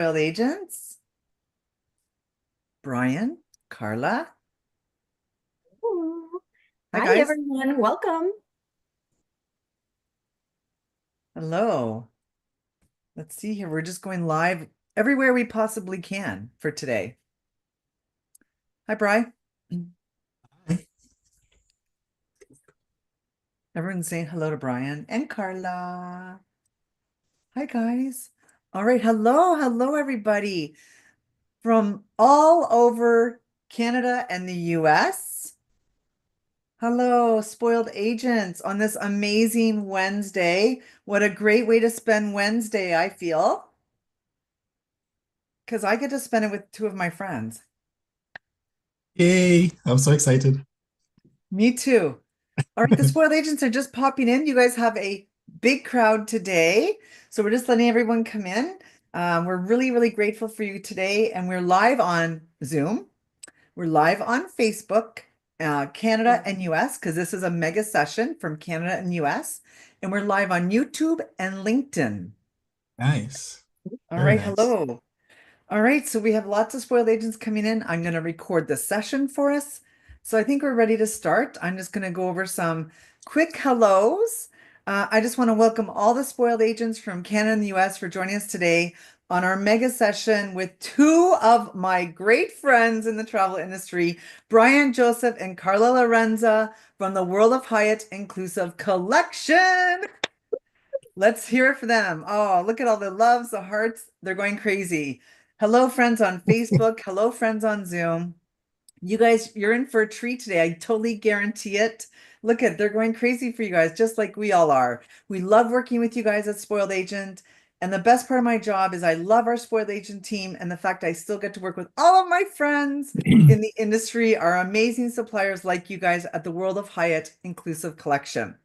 Spoiled agents, Brian, Carla. Ooh. Hi, Hi, guys. everyone. Welcome. Hello. Let's see here. We're just going live everywhere we possibly can for today. Hi, Bri. Everyone's saying hello to Brian and Carla. Hi, guys. All right. Hello. Hello, everybody from all over Canada and the US. Hello, spoiled agents on this amazing Wednesday. What a great way to spend Wednesday, I feel, because I get to spend it with two of my friends. Yay, I'm so excited. Me too. All right, the spoiled agents are just popping in. You guys have a big crowd today. So we're just letting everyone come in. We're really, really grateful for you today. And we're live on Zoom. We're live on Facebook, Canada and US, because this is a mega session from Canada and US. And we're live on YouTube and LinkedIn. Nice. All Very right, nice. hello. All right, so we have lots of spoiled agents coming in. I'm going to record the session for us. So I think we're ready to start. I'm just going to go over some quick hellos. I just want to welcome all the spoiled agents from Canada and the US for joining us today on our mega session with two of my great friends in the travel industry, Brian Joseph and Carla Lorenza from the World of Hyatt Inclusive Collection. Let's hear it for them. Oh, look at all the loves, the hearts. They're going crazy. Hello, friends on Facebook. Hello, friends on Zoom. You guys, you're in for a treat today. I totally guarantee it. Look at, they're going crazy for you guys, just like we all are. We love working with you guys at Spoiled Agent. And the best part of my job is I love our Spoiled Agent team and the fact I still get to work with all of my friends in the industry, our amazing suppliers like you guys at the World of Hyatt Inclusive Collection.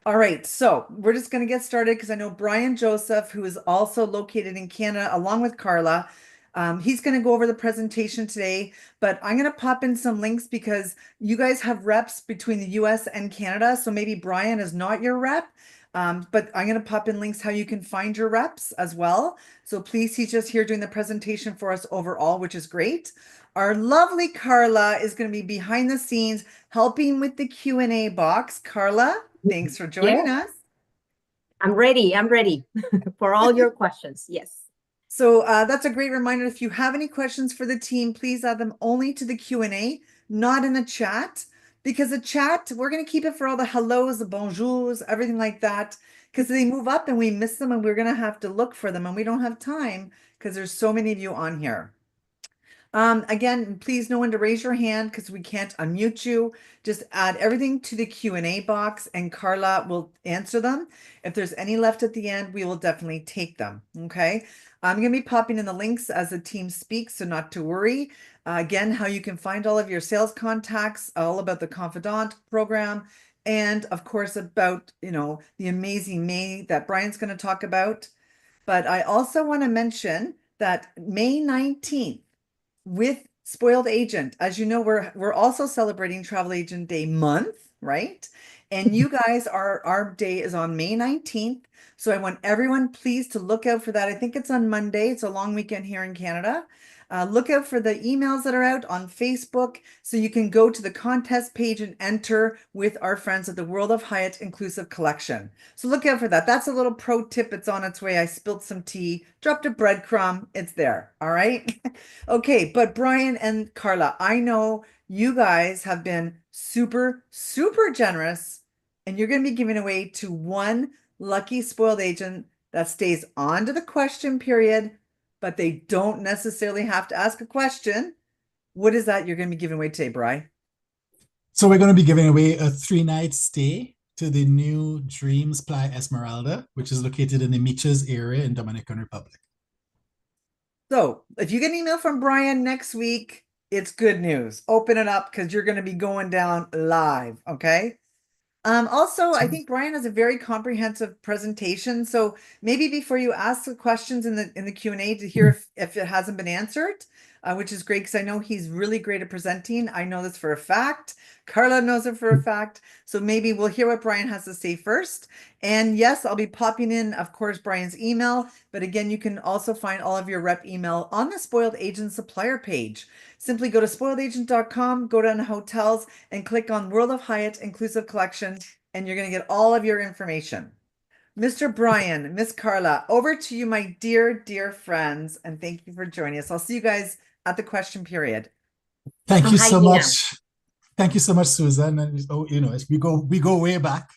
All right, so we're just going to get started because I know Brian Joseph, who is also located in Canada, along with Carla, he's going to go over the presentation today, but I'm going to pop in some links because you guys have reps between the US and Canada. So maybe Brian is not your rep, but I'm going to pop in links how you can find your reps as well. So please, he's just here doing the presentation for us overall, which is great. Our lovely Carla is going to be behind the scenes helping with the Q&A box. Carla, thanks for joining Yeah, us. I'm ready. I'm ready for all your questions. Yes. So that's a great reminder. If you have any questions for the team, please add them only to the Q&A, not in the chat, because the chat, we're going to keep it for all the hellos, the bonjours, everything like that, because they move up and we miss them and we're going to have to look for them and we don't have time because there's so many of you on here. Again, please know when to raise your hand because we can't unmute you. Just add everything to the Q&A box and Carla will answer them. If there's any left at the end, we will definitely take them. Okay. I'm going to be popping in the links as the team speaks, so not to worry. Again, how you can find all of your sales contacts, all about the Confidant program, and of course about, the amazing May that Brian's going to talk about. But I also want to mention that May 19th, with Spoiled Agent. As you know, we're also celebrating Travel Agent Day month, right? And you guys our day is on May 19th. So I want everyone please to look out for that. I think it's on Monday. It's a long weekend here in Canada. Look out for the emails that are out on Facebook so you can go to the contest page and enter with our friends at the World of Hyatt Inclusive Collection. So look out for that. That's a little pro tip. It's on its way. I spilled some tea, dropped a breadcrumb. It's there. All right. Okay, but Brian and Carla, I know you guys have been super, super generous, and you're going to be giving away to one lucky spoiled agent that stays on to the question period, but they don't necessarily have to ask a question. What is that you're going to be giving away today, Bri? So we're going to be giving away a 3-night stay to the new Dreams Playa Esmeralda, which is located in the Miches area in Dominican Republic. So if you get an email from Brian next week, it's good news. Open it up because you're going to be going down live. Okay. Also, I think Brian has a very comprehensive presentation. So maybe before you ask the questions in the Q&A to hear if it hasn't been answered, which is great because I know he's really great at presenting. I know this for a fact. Carla knows it for a fact. So maybe we'll hear what Brian has to say first. And yes, I'll be popping in, of course, Brian's email. But again, you can also find all of your rep email on the Spoiled Agent supplier page. Simply go to spoiledagent.com, go down to hotels, and click on World of Hyatt Inclusive Collection, and you're going to get all of your information. Mr. Brian, Miss Carla, over to you, my dear, dear friends, and thank you for joining us. I'll see you guys at the question period. Thank you Hi, so Gina. much. Thank you so much, Susan. And we go way back,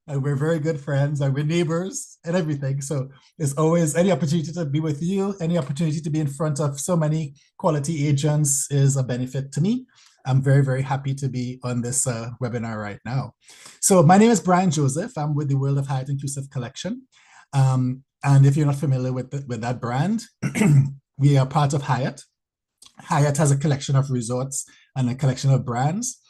and we're very good friends, and we're neighbors and everything. So there's always any opportunity to be with you, any opportunity to be in front of so many quality agents is a benefit to me. I'm very, very happy to be on this webinar right now. So my name is Brian Joseph. I'm with the World of Hyatt Inclusive Collection. And if you're not familiar with that brand, we are part of Hyatt. Hyatt has a collection of resorts and a collection of brands.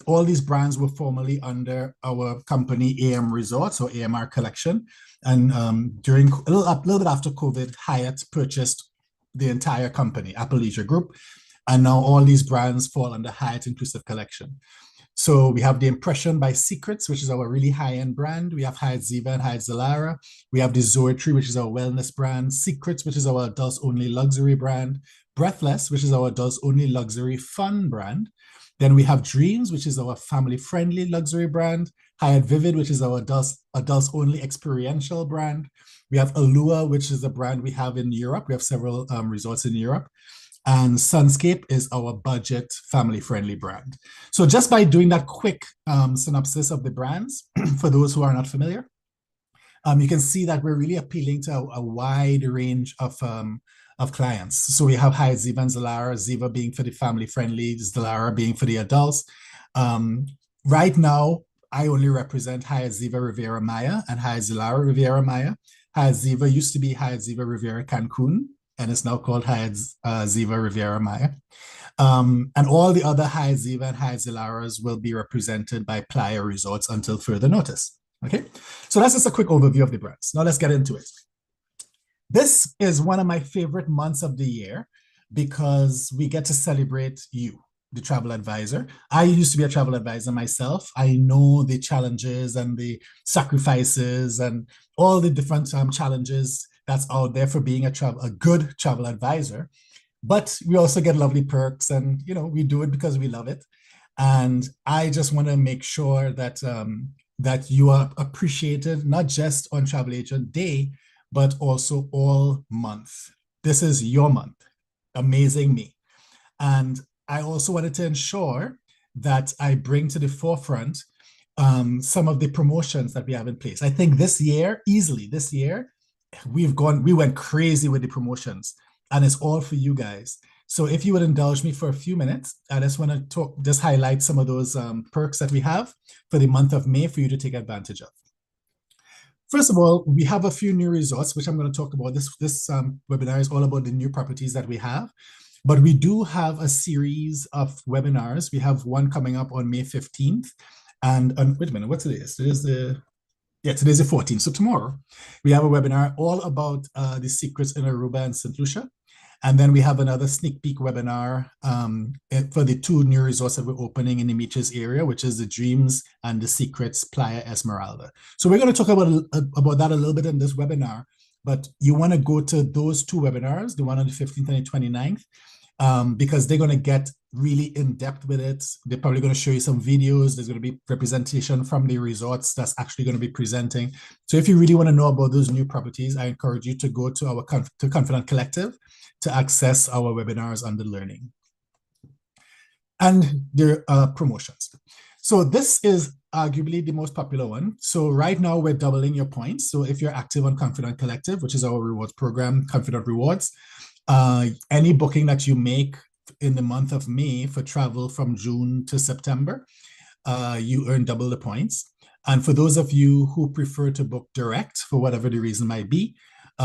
All these brands were formerly under our company AM Resorts or AMR Collection. And during a little bit after COVID, Hyatt purchased the entire company, Apple Leisure Group. And now all these brands fall under Hyatt Inclusive Collection. So we have the Impression by Secrets, which is our really high-end brand. We have Hyatt Ziva and Hyatt Zilara. We have the Zoëtry, which is our wellness brand. Secrets, which is our adults-only luxury brand. Breathless, which is our adults-only luxury fun brand. Then we have Dreams, which is our family-friendly luxury brand. Hyatt Vivid, which is our adults-only experiential brand. We have Allure, which is a brand we have in Europe. We have several resorts in Europe. And Sunscape is our budget family-friendly brand. So just by doing that quick synopsis of the brands, for those who are not familiar, you can see that we're really appealing to a wide range of clients. So we have Hyatt Ziva and Zilara, Ziva being for the family-friendly, Zilara being for the adults. Right now, I only represent Hyatt Ziva Riviera Maya and Hyatt Zilara Riviera Maya. Hyatt Ziva used to be Hyatt Ziva Riviera Cancun, and it's now called Hyatt Ziva Riviera Maya. And all the other Hyatt Ziva and Hyatt Zilaras will be represented by Playa Resorts until further notice. Okay, so that's just a quick overview of the brands. Now let's get into it. This is one of my favorite months of the year because we get to celebrate you, the travel advisor. I used to be a travel advisor myself. I know the challenges and the sacrifices and all the different challenges that's out there for being a good travel advisor. But we also get lovely perks, and we do it because we love it. And I just want to make sure that that you are appreciated, not just on Travel Agent Day, but also all month. This is your month. Amazing me. And I also wanted to ensure that I bring to the forefront some of the promotions that we have in place. I think this year, we went crazy with the promotions, and it's all for you guys. So if you would indulge me for a few minutes, I just want to just highlight some of those perks that we have for the month of May for you to take advantage of. First of all, we have a few new resorts, which I'm going to talk about. This webinar is all about the new properties that we have. But we do have a series of webinars. We have one coming up on May 15th. And wait a minute, what's today? Today's the 14th. So tomorrow, we have a webinar all about the secrets in Aruba and St. Lucia. And then we have another sneak peek webinar for the two new resorts that we're opening in the Miches area, which is the Dreams and the Secrets Playa Esmeralda. So we're going to talk about that a little bit in this webinar, but you want to go to those two webinars, the one on the 15th and the 29th, because they're going to get really in depth with it. They're probably going to show you some videos. There's going to be representation from the resorts that's actually going to be presenting. So if you really want to know about those new properties, I encourage you to go to our Confident Collective to access our webinars under learning. And their promotions. So this is arguably the most popular one. So right now we're doubling your points. So if you're active on Confident Collective, which is our rewards program, Confident Rewards, any booking that you make in the month of May for travel from June to September, you earn double the points. And for those of you who prefer to book direct for whatever the reason might be,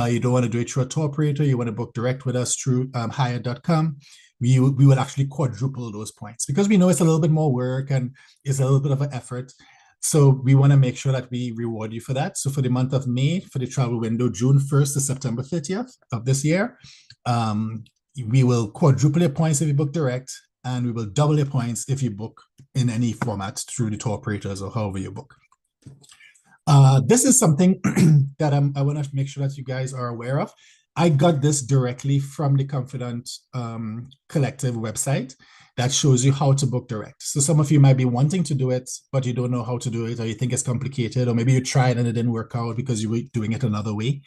you don't want to do it through a tour operator, you want to book direct with us through Hyatt.com, we will actually quadruple those points because we know it's a little bit more work and it's a little bit of an effort. So we want to make sure that we reward you for that. So for the month of May, for the travel window, June 1st to September 30th of this year, we will quadruple your points if you book direct, and we will double your points if you book in any format through the tour operators or however you book. This is something that I want to make sure that you guys are aware of. I got this directly from the Confidant Collective website that shows you how to book direct. So some of you might be wanting to do it, but you don't know how to do it, or you think it's complicated, or maybe you tried and it didn't work out because you were doing it another way.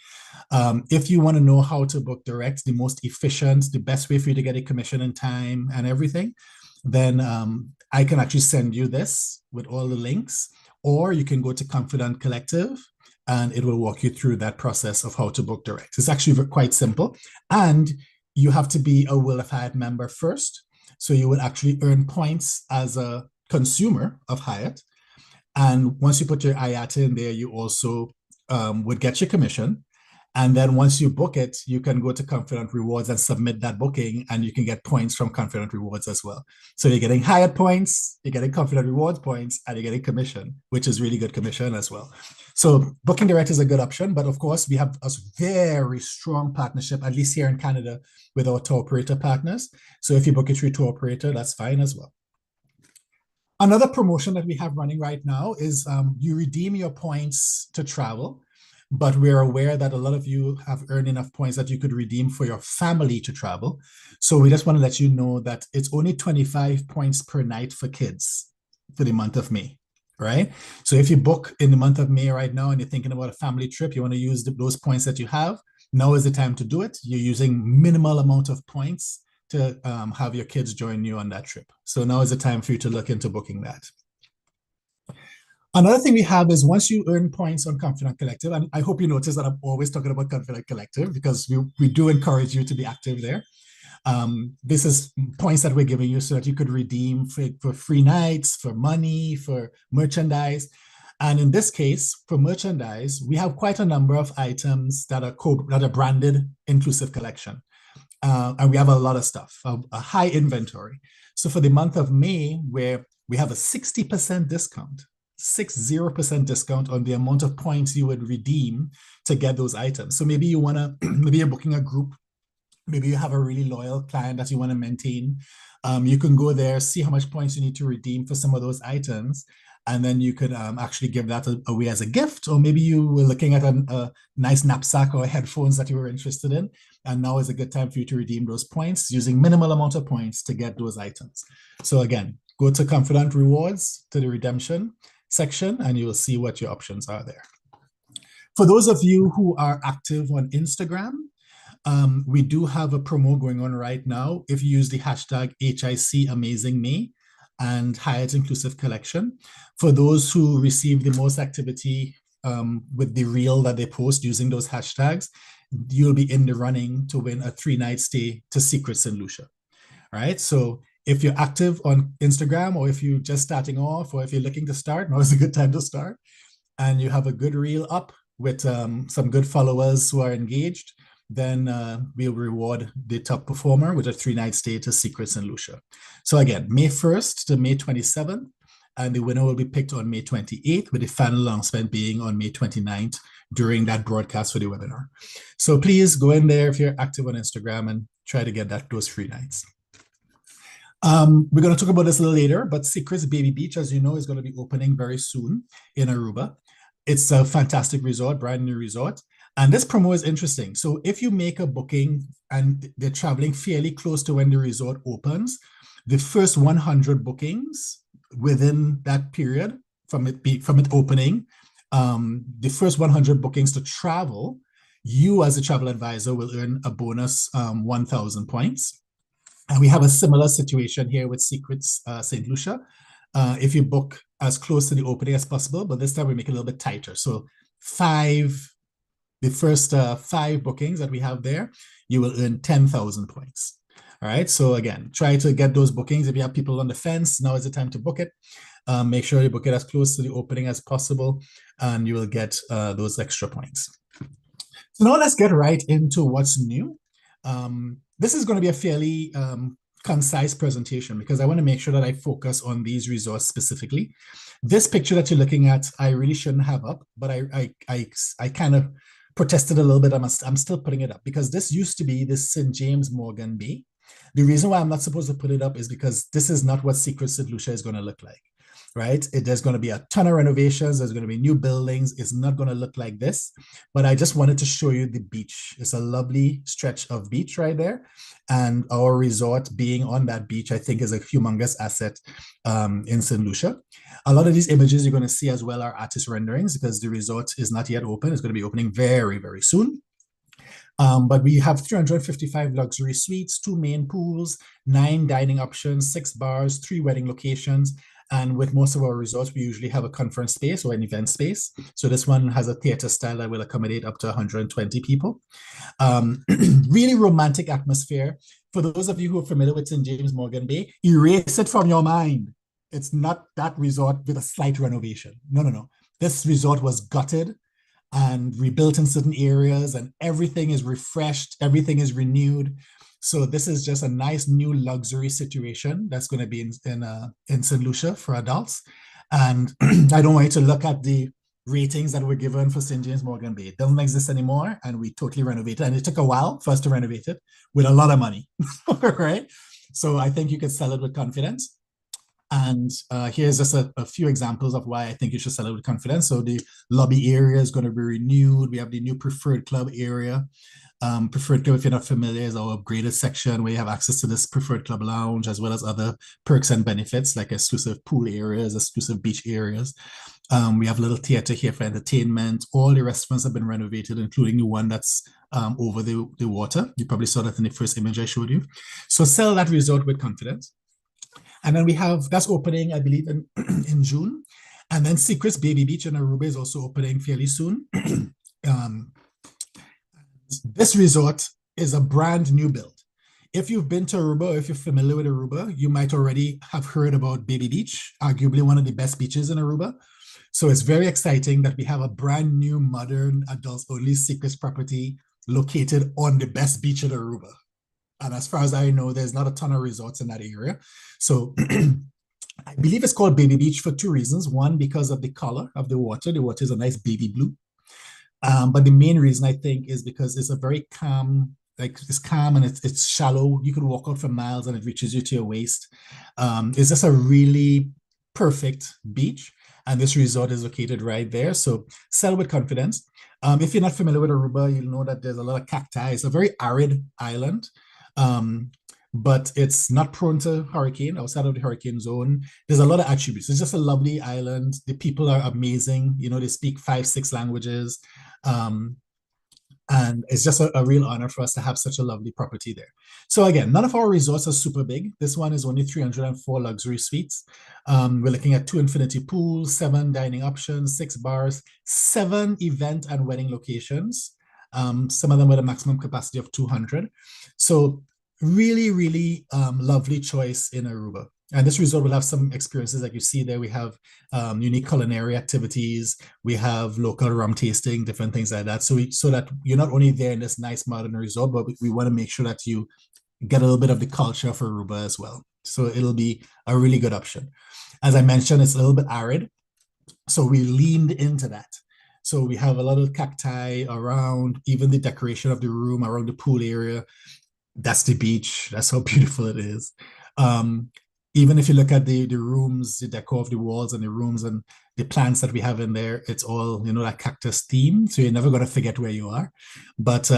If you want to know how to book direct, the most efficient, the best way for you to get a commission in time and everything, then I can actually send you this with all the links, or you can go to Confidant Collective and it will walk you through that process of how to book direct. It's actually quite simple. And you have to be a Will of Hyatt member first. So you will actually earn points as a consumer of Hyatt. And once you put your IATA in there, you also would get your commission. And then once you book it, you can go to Confidant Rewards and submit that booking, and you can get points from Confidant Rewards as well. So you're getting Hyatt points, you're getting Confidant Rewards points, and you're getting commission, which is really good commission as well. So booking direct is a good option, but of course we have a very strong partnership, at least here in Canada, with our tour operator partners. So if you book it through tour operator, that's fine as well. Another promotion that we have running right now is you redeem your points to travel, but we're aware that a lot of you have earned enough points that you could redeem for your family to travel. So we just want to let you know that it's only 25 points per night for kids for the month of May, right? So if you book in the month of May right now and you're thinking about a family trip, you want to use those points that you have, now is the time to do it. You're using minimal amount of points to have your kids join you on that trip. So now is the time for you to look into booking that. Another thing we have is once you earn points on Confidant Collective, and I hope you notice that I'm always talking about Confidant Collective because we do encourage you to be active there. This is points that we're giving you so that you could redeem for free nights, for money, for merchandise. And in this case, for merchandise, we have quite a number of items that are branded inclusive collection. And we have a lot of stuff, a high inventory. So for the month of May, where we have a 60% discount, 60% discount on the amount of points you would redeem to get those items. So maybe you want to, maybe you're booking a group, maybe you have a really loyal client that you want to maintain. You can go there, see how much points you need to redeem for some of those items, and then you could actually give that away as a gift. Or maybe you were looking at a nice knapsack or headphones that you were interested in, and now is a good time for you to redeem those points using minimal amount of points to get those items. So again, go to Confidant Rewards, to the redemption section, and you will see what your options are there. For those of you who are active on Instagram, we do have a promo going on right now. If you use the hashtag HICAmazingMay and Hyatt Inclusive Collection, for those who receive the most activity with the reel that they post using those hashtags, you'll be in the running to win a 3-night stay to Secrets in Lucia. All right, so if you're active on Instagram, or if you're just starting off, or if you're looking to start, now is a good time to start, and you have a good reel up with some good followers who are engaged, then we'll reward the top performer with a 3-night stay to Secrets in Lucia. So again, May 1st to May 27th, and the winner will be picked on May 28th, with the final announcement being on May 29th during that broadcast for the webinar. So please go in there if you're active on Instagram and try to get those free nights. We're going to talk about this a little later, but Secrets Baby Beach, as you know, is going to be opening very soon in Aruba. It's a fantastic resort, brand new resort. And this promo is interesting. So if you make a booking and they're traveling fairly close to when the resort opens, the first 100 bookings within that period from it opening, the first 100 bookings to travel, you as a travel advisor will earn a bonus 1,000 points. And we have a similar situation here with Secrets St. Lucia. If you book as close to the opening as possible, but this time we make it a little bit tighter. So the first 5 bookings that we have there, you will earn 10,000 points. All right, so again, try to get those bookings. If you have people on the fence, now is the time to book it. Make sure you book it as close to the opening as possible, and you will get those extra points. So now let's get right into what's new. This is going to be a fairly concise presentation because I want to make sure that I focus on these resorts specifically. This picture that you're looking at, I really shouldn't have up, but I kind of protested a little bit. I'm still putting it up because this used to be the St. James Morgan Bay. The reason why I'm not supposed to put it up is because this is not what Secrets St. Lucia is going to look like, right? There's going to be a ton of renovations. There's going to be new buildings. It's not going to look like this, but I just wanted to show you the beach. It's a lovely stretch of beach right there. And our resort being on that beach, I think, is a humongous asset in St. Lucia. A lot of these images you're going to see as well are artist renderings because the resort is not yet open. It's going to be opening very, very soon. But we have 355 luxury suites, 2 main pools, 9 dining options, 6 bars, 3 wedding locations. And with most of our resorts, we usually have a conference space or an event space. So this one has a theater style that will accommodate up to 120 people. Really romantic atmosphere. For those of you who are familiar with St. James Morgan Bay, erase it from your mind. It's not that resort with a slight renovation. No. This resort was gutted and rebuilt in certain areas, and everything is refreshed, everything is renewed. So this is just a nice new luxury situation that's going to be in St. Lucia for adults. And I don't want you to look at the ratings that were given for St. James Morgan Bay. It doesn't exist anymore, and we totally renovated. And it took a while for us to renovate it with a lot of money, right? So I think you can sell it with confidence. And here's just a few examples of why I think you should sell it with confidence. So the lobby area is going to be renewed. We have the new preferred club area. Preferred club, if you're not familiar, is our upgraded section where you have access to this preferred club lounge, as well as other perks and benefits like exclusive pool areas, exclusive beach areas. We have a little theater here for entertainment. All the restaurants have been renovated, including the one that's over the water. You probably saw that in the first image I showed you. So sell that resort with confidence. And then we have, that's opening, I believe, in June. And then Secrets Baby Beach in Aruba is also opening fairly soon. This resort is a brand new build. If you've been to Aruba, or if you're familiar with Aruba, you might already have heard about Baby Beach, arguably one of the best beaches in Aruba. So it's very exciting that we have a brand new, modern, adults-only Secrets property located on the best beach in Aruba. And as far as I know, there's not a ton of resorts in that area. So I believe it's called Baby Beach for 2 reasons. One, because of the color of the water. The water is a nice baby blue. But the main reason, I think, is because it's a very calm, like it's calm and it's shallow. You could walk out for miles and it reaches you to your waist. It's just a really perfect beach. And this resort is located right there. So sell with confidence. If you're not familiar with Aruba, you'll know that there's a lot of cacti. It's a very arid island. But it's not prone to hurricane, outside of the hurricane zone. There's a lot of attributes. It's just a lovely island. The people are amazing. You know, they speak 5, 6 languages. And it's just a real honor for us to have such a lovely property there. So again, none of our resorts are super big. This one is only 304 luxury suites. We're looking at 2 infinity pools, 7 dining options, 6 bars, 7 event and wedding locations. Some of them with a maximum capacity of 200. So really, really lovely choice in Aruba. And this resort will have some experiences like you see there. We have unique culinary activities. We have local rum tasting, different things like that. So that you're not only there in this nice modern resort, but we want to make sure that you get a little bit of the culture of Aruba as well. So it'll be a really good option. As I mentioned, it's a little bit arid. So we leaned into that. So we have a lot of cacti around, even the decoration of the room around the pool area. That's the beach. That's how beautiful it is. Even if you look at the rooms, the decor of the walls and the rooms and the plants that we have in there, it's all, you know, that cactus theme. So you're never going to forget where you are. But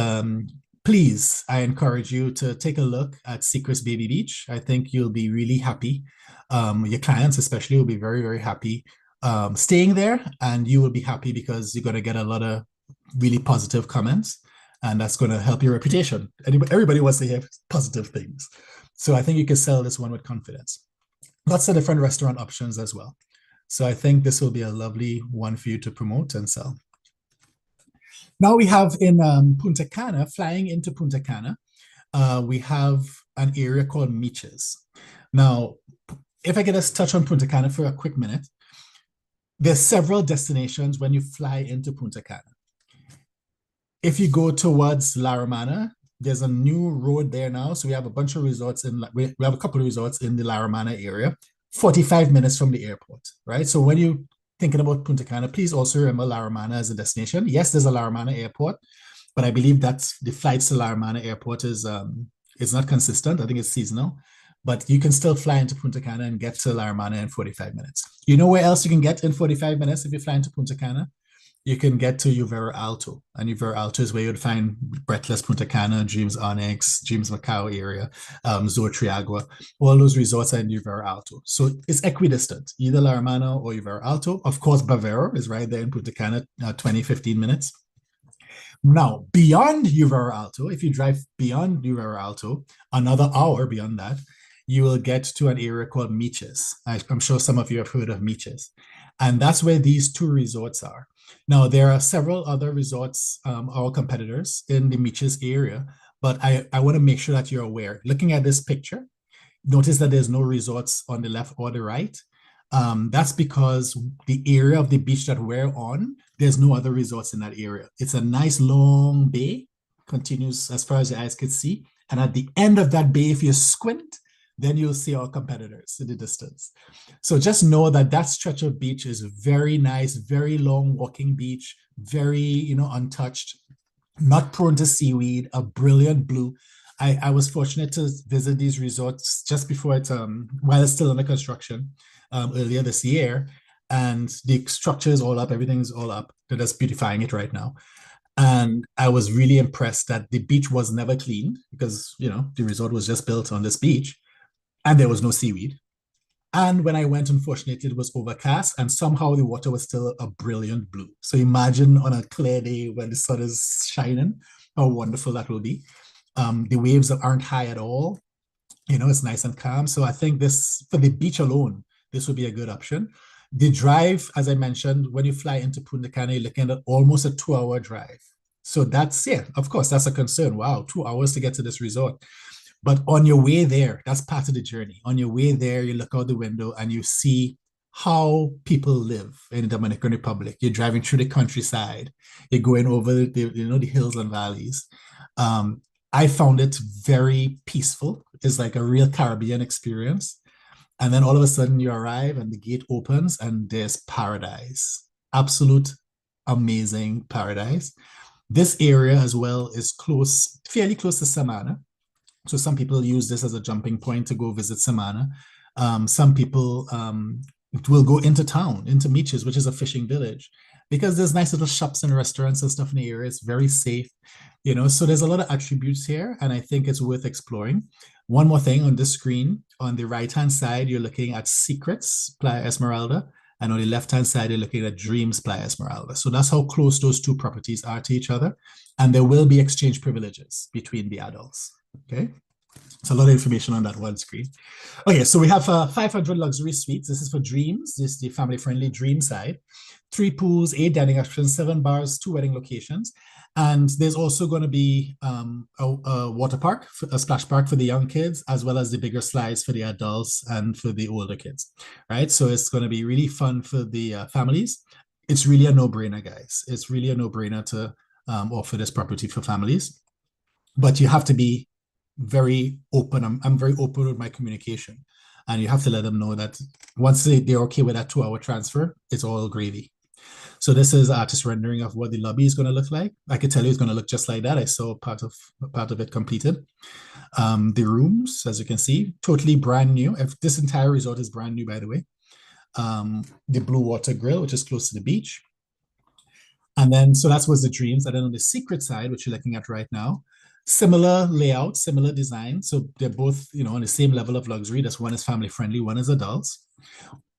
please, I encourage you to take a look at Secrets Baby Beach. I think you'll be really happy. Your clients especially will be very, very happy staying there. And you will be happy because you're going to get a lot of really positive comments. And that's going to help your reputation. Everybody wants to hear positive things. So I think you can sell this one with confidence. Lots of different restaurant options as well. So I think this will be a lovely one for you to promote and sell. Now we have in Punta Cana, flying into Punta Cana, we have an area called Miches. Now, if I could just touch on Punta Cana for a quick minute, there's several destinations when you fly into Punta Cana. If you go towards La Romana, there's a new road there now. So we have a bunch of resorts we have a couple of resorts in the La Romana area, 45 minutes from the airport, right? So when you thinking about Punta Cana, please also remember La Romana as a destination. Yes, there's a La Romana airport, but I believe that the flights to La Romana airport is not consistent. I think it's seasonal, but you can still fly into Punta Cana and get to La Romana in 45 minutes. You know where else you can get in 45 minutes if you fly into Punta Cana? You can get to Uvero Alto, and Uvero Alto is where you'd find Breathless Punta Cana, Dreams Onyx, Dreams Macau area, Zoëtry Agua. All those resorts are in Uvero Alto. So it's equidistant, either La Romana or Uvero Alto. Of course, Bavero is right there in Punta Cana, 20, 15 minutes. Now, beyond Uvero Alto, if you drive beyond Uvero Alto, another hour beyond that, you will get to an area called Miches. I'm sure some of you have heard of Miches. And that's where these two resorts are. Now, there are several other resorts, our competitors in the Miches area, but I want to make sure that you're aware. Looking at this picture, notice that there's no resorts on the left or the right. That's because the area of the beach that we're on, there's no other resorts in that area. It's a nice long bay, continues as far as your eyes can see. And at the end of that bay, if you squint, then you'll see our competitors in the distance. So just know that that stretch of beach is very nice, very long walking beach, very, untouched, not prone to seaweed, a brilliant blue. I was fortunate to visit these resorts just before while it's still under construction, earlier this year. And the structure is all up, everything's all up. They're just beautifying it right now. And I was really impressed that the beach was never cleaned because, the resort was just built on this beach. And there was no seaweed. And when I went, unfortunately, it was overcast and somehow the water was still a brilliant blue. So imagine on a clear day when the sun is shining, how wonderful that will be. The waves aren't high at all. It's nice and calm. So I think this, for the beach alone, this would be a good option. The drive, as I mentioned, when you fly into Punta Cana, you're looking at almost a 2-hour drive. So that's, of course, that's a concern. Wow, 2 hours to get to this resort. But on your way there, that's part of the journey. On your way there, you look out the window and you see how people live in the Dominican Republic. You're driving through the countryside. You're going over the hills and valleys. I found it very peaceful. It's like a real Caribbean experience. And then all of a sudden you arrive and the gate opens and there's paradise. Absolute amazing paradise. This area as well is fairly close to Samana. So some people use this as a jumping point to go visit Samana. Some people will go into town, into Miches, which is a fishing village, because there's nice little shops and restaurants and stuff in the area. It's very safe, so there's a lot of attributes here, and I think it's worth exploring. One more thing on the screen, on the right-hand side, you're looking at Secrets Playa Esmeralda, and on the left-hand side, you're looking at Dreams Playa Esmeralda. So that's how close those two properties are to each other, and there will be exchange privileges between the adults. Okay, it's a lot of information on that one screen. Okay, so we have 500 luxury suites. This is for Dreams. This is the family-friendly Dream side. 3 pools, 8 dining options, 7 bars, 2 wedding locations. And there's also going to be a water park, a splash park for the young kids, as well as the bigger slides for the adults and for the older kids, right? So it's going to be really fun for the families. It's really a no-brainer, guys. It's really a no-brainer to offer this property for families. But you have to be very open. I'm very open with my communication, and you have to let them know that once they're okay with that 2-hour transfer, it's all gravy. So this is artist rendering of what the lobby is going to look like. I can tell you it's going to look just like that. I saw part of it completed. The rooms, as you can see, totally brand new. This entire resort is brand new, by the way. The Blue Water Grill, which is close to the beach. And then, so that was the Dreams. And then on the Secret side, which you're looking at right now, similar layout, similar design. So they're both, on the same level of luxury. That's one is family friendly, one is adults.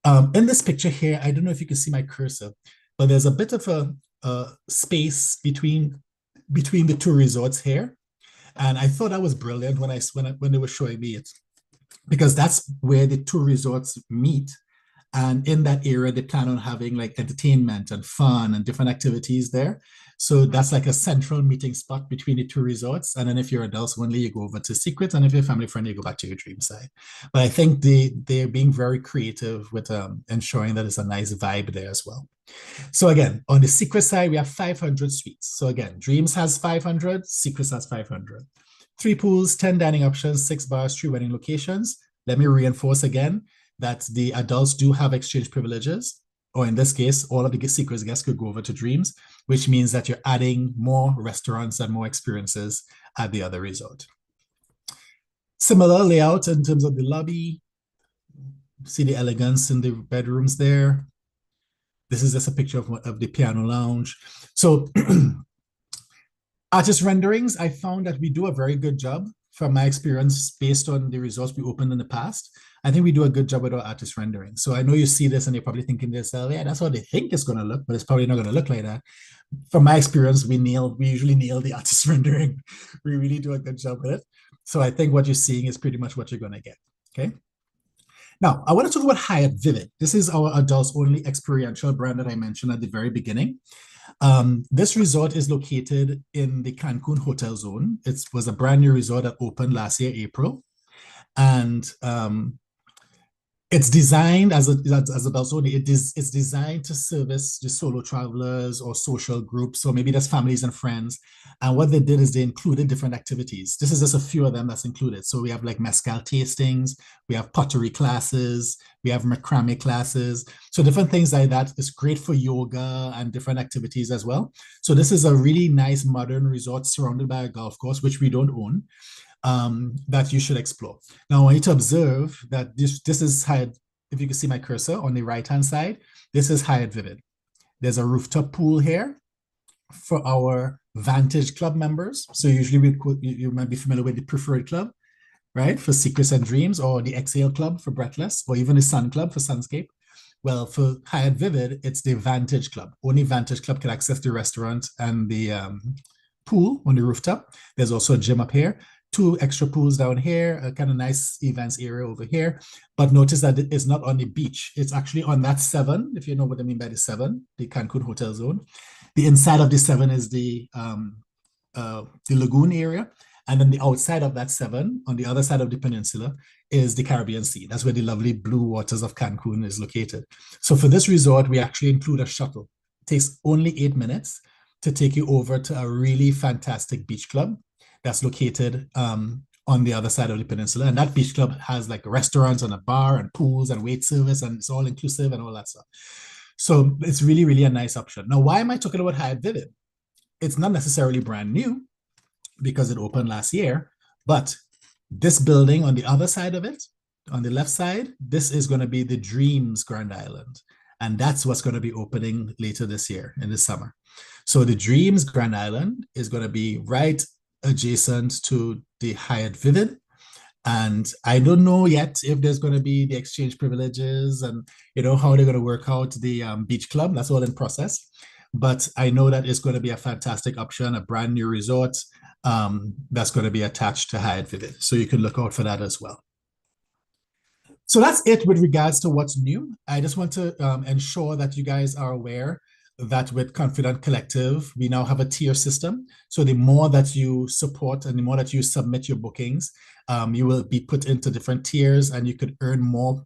In this picture here, I don't know if you can see my cursor, but there's a bit of a space between the two resorts here. And I thought that was brilliant when they were showing me it, because that's where the two resorts meet. And in that area, they plan on having like entertainment and fun and different activities there. So that's like a central meeting spot between the two resorts. And then if you're adults only, you go over to Secrets. And if you're family friendly, you go back to your Dream side. But I think they're being very creative with ensuring that it's a nice vibe there as well. So again, on the Secret side, we have 500 suites. So again, Dreams has 500, Secrets has 500. 3 pools, 10 dining options, 6 bars, 3 wedding locations. Let me reinforce again that the adults do have exchange privileges. or in this case, all of the Secrets guests could go over to Dreams, which means that you're adding more restaurants and more experiences at the other resort. Similar layout in terms of the lobby. See the elegance in the bedrooms there. This is just a picture of the piano lounge. So artist renderings, I found that we do a very good job from my experience based on the resorts we opened in the past. I think we do a good job with our artist rendering. So I know you see this and you're probably thinking to yourself, yeah, that's how they think it's going to look, but it's probably not going to look like that. From my experience, we usually nail the artist rendering. We really do a good job with it. So I think what you're seeing is pretty much what you're going to get, okay? Now, I want to talk about Hyatt Vivid. This is our adults-only experiential brand that I mentioned at the very beginning. This resort is located in the Cancun hotel zone. It was a brand new resort that opened last year, April. And it's designed as adults only. It's designed to service the solo travelers or social groups, or maybe that's families and friends. And what they did is they included different activities. This is just a few of them that's included. So we have like mezcal tastings, we have pottery classes, we have macrame classes. So different things like that. It's great for yoga and different activities as well. So this is a really nice modern resort surrounded by a golf course, which we don't own. That you should explore. Now, I want you to observe that this is Hyatt. If you can see my cursor on the right-hand side, this is Hyatt Vivid. There's a rooftop pool here for our Vantage Club members. So usually you might be familiar with the Preferred Club, right? For Secrets and Dreams, or the Exhale Club for Breathless, or even the Sun Club for Sunscape. Well, for Hyatt Vivid, it's the Vantage Club. Only Vantage Club can access the restaurant and the pool on the rooftop. There's also a gym up here. 2 extra pools down here, a kind of nice events area over here. But notice that it's not on the beach. It's actually on that 7, if you know what I mean by the 7, the Cancun hotel zone. The inside of the 7 is the lagoon area. And then the outside of that 7, on the other side of the peninsula, is the Caribbean Sea. That's where the lovely blue waters of Cancun is located. So for this resort, we actually include a shuttle. It takes only 8 minutes to take you over to a really fantastic beach club that's located on the other side of the peninsula. And that beach club has like restaurants and a bar and pools and wait service, and it's all inclusive and all that stuff. So it's really, really a nice option. Now, why am I talking about Hyatt Vivid? It's not necessarily brand new because it opened last year, but this building on the other side of it, on the left side, this is going to be the Dreams Grand Island. And that's what's going to be opening later this year in the summer. So the Dreams Grand Island is going to be right adjacent to the Hyatt Vivid. And I don't know yet if there's going to be the exchange privileges and, you know, how they're going to work out the beach club. That's all in process. But I know that it's going to be a fantastic option, a brand new resort that's going to be attached to Hyatt Vivid. So you can look out for that as well. So that's it with regards to what's new. I just want to ensure that you guys are aware that with Confident Collective, we now have a tier system. So the more that you support and the more that you submit your bookings, you will be put into different tiers and you could earn more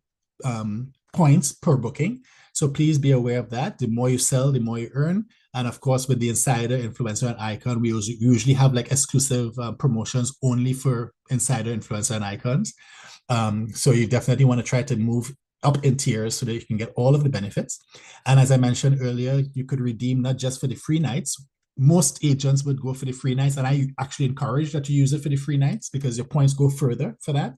points per booking. So please be aware of that. The more you sell, the more you earn. And of course, with the Insider, Influencer, and Icon, we usually have like exclusive promotions only for Insider, Influencer, and Icons. So you definitely want to try to move up in tiers so that you can get all of the benefits. And as I mentioned earlier, you could redeem not just for the free nights. Most agents would go for the free nights, and I actually encourage that you use it for the free nights because your points go further for that.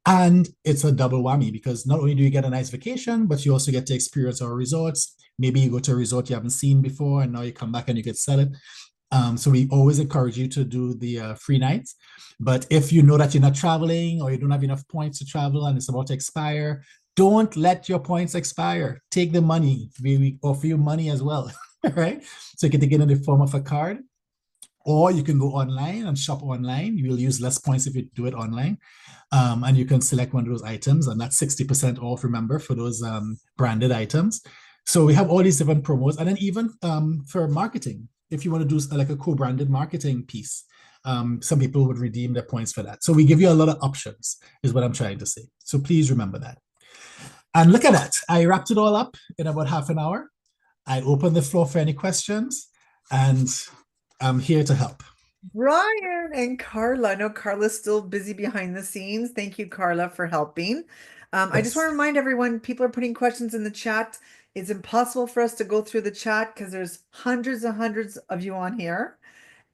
And it's a double whammy because not only do you get a nice vacation, but you also get to experience our resorts. Maybe you go to a resort you haven't seen before, and now you come back and you get sell it. So we always encourage you to do the free nights. But if you know that you're not traveling or you don't have enough points to travel and it's about to expire, don't let your points expire. Take the money. We offer you money as well, right? So you can take it in the form of a card, or you can go online and shop online. You will use less points if you do it online. And you can select one of those items, and that's 60% off, remember, for those branded items. So we have all these different promos. And then even for marketing, if you want to do like a co-branded marketing piece, some people would redeem their points for that. So we give you a lot of options, is what I'm trying to say. So please remember that. And look at that. I wrapped it all up in about half an hour. I open the floor for any questions, and I'm here to help. Brian and Carla. I know Carla's still busy behind the scenes. Thank you, Carla, for helping. I just want to remind everyone, people are putting questions in the chat. It's impossible for us to go through the chat because there's hundreds and hundreds of you on here.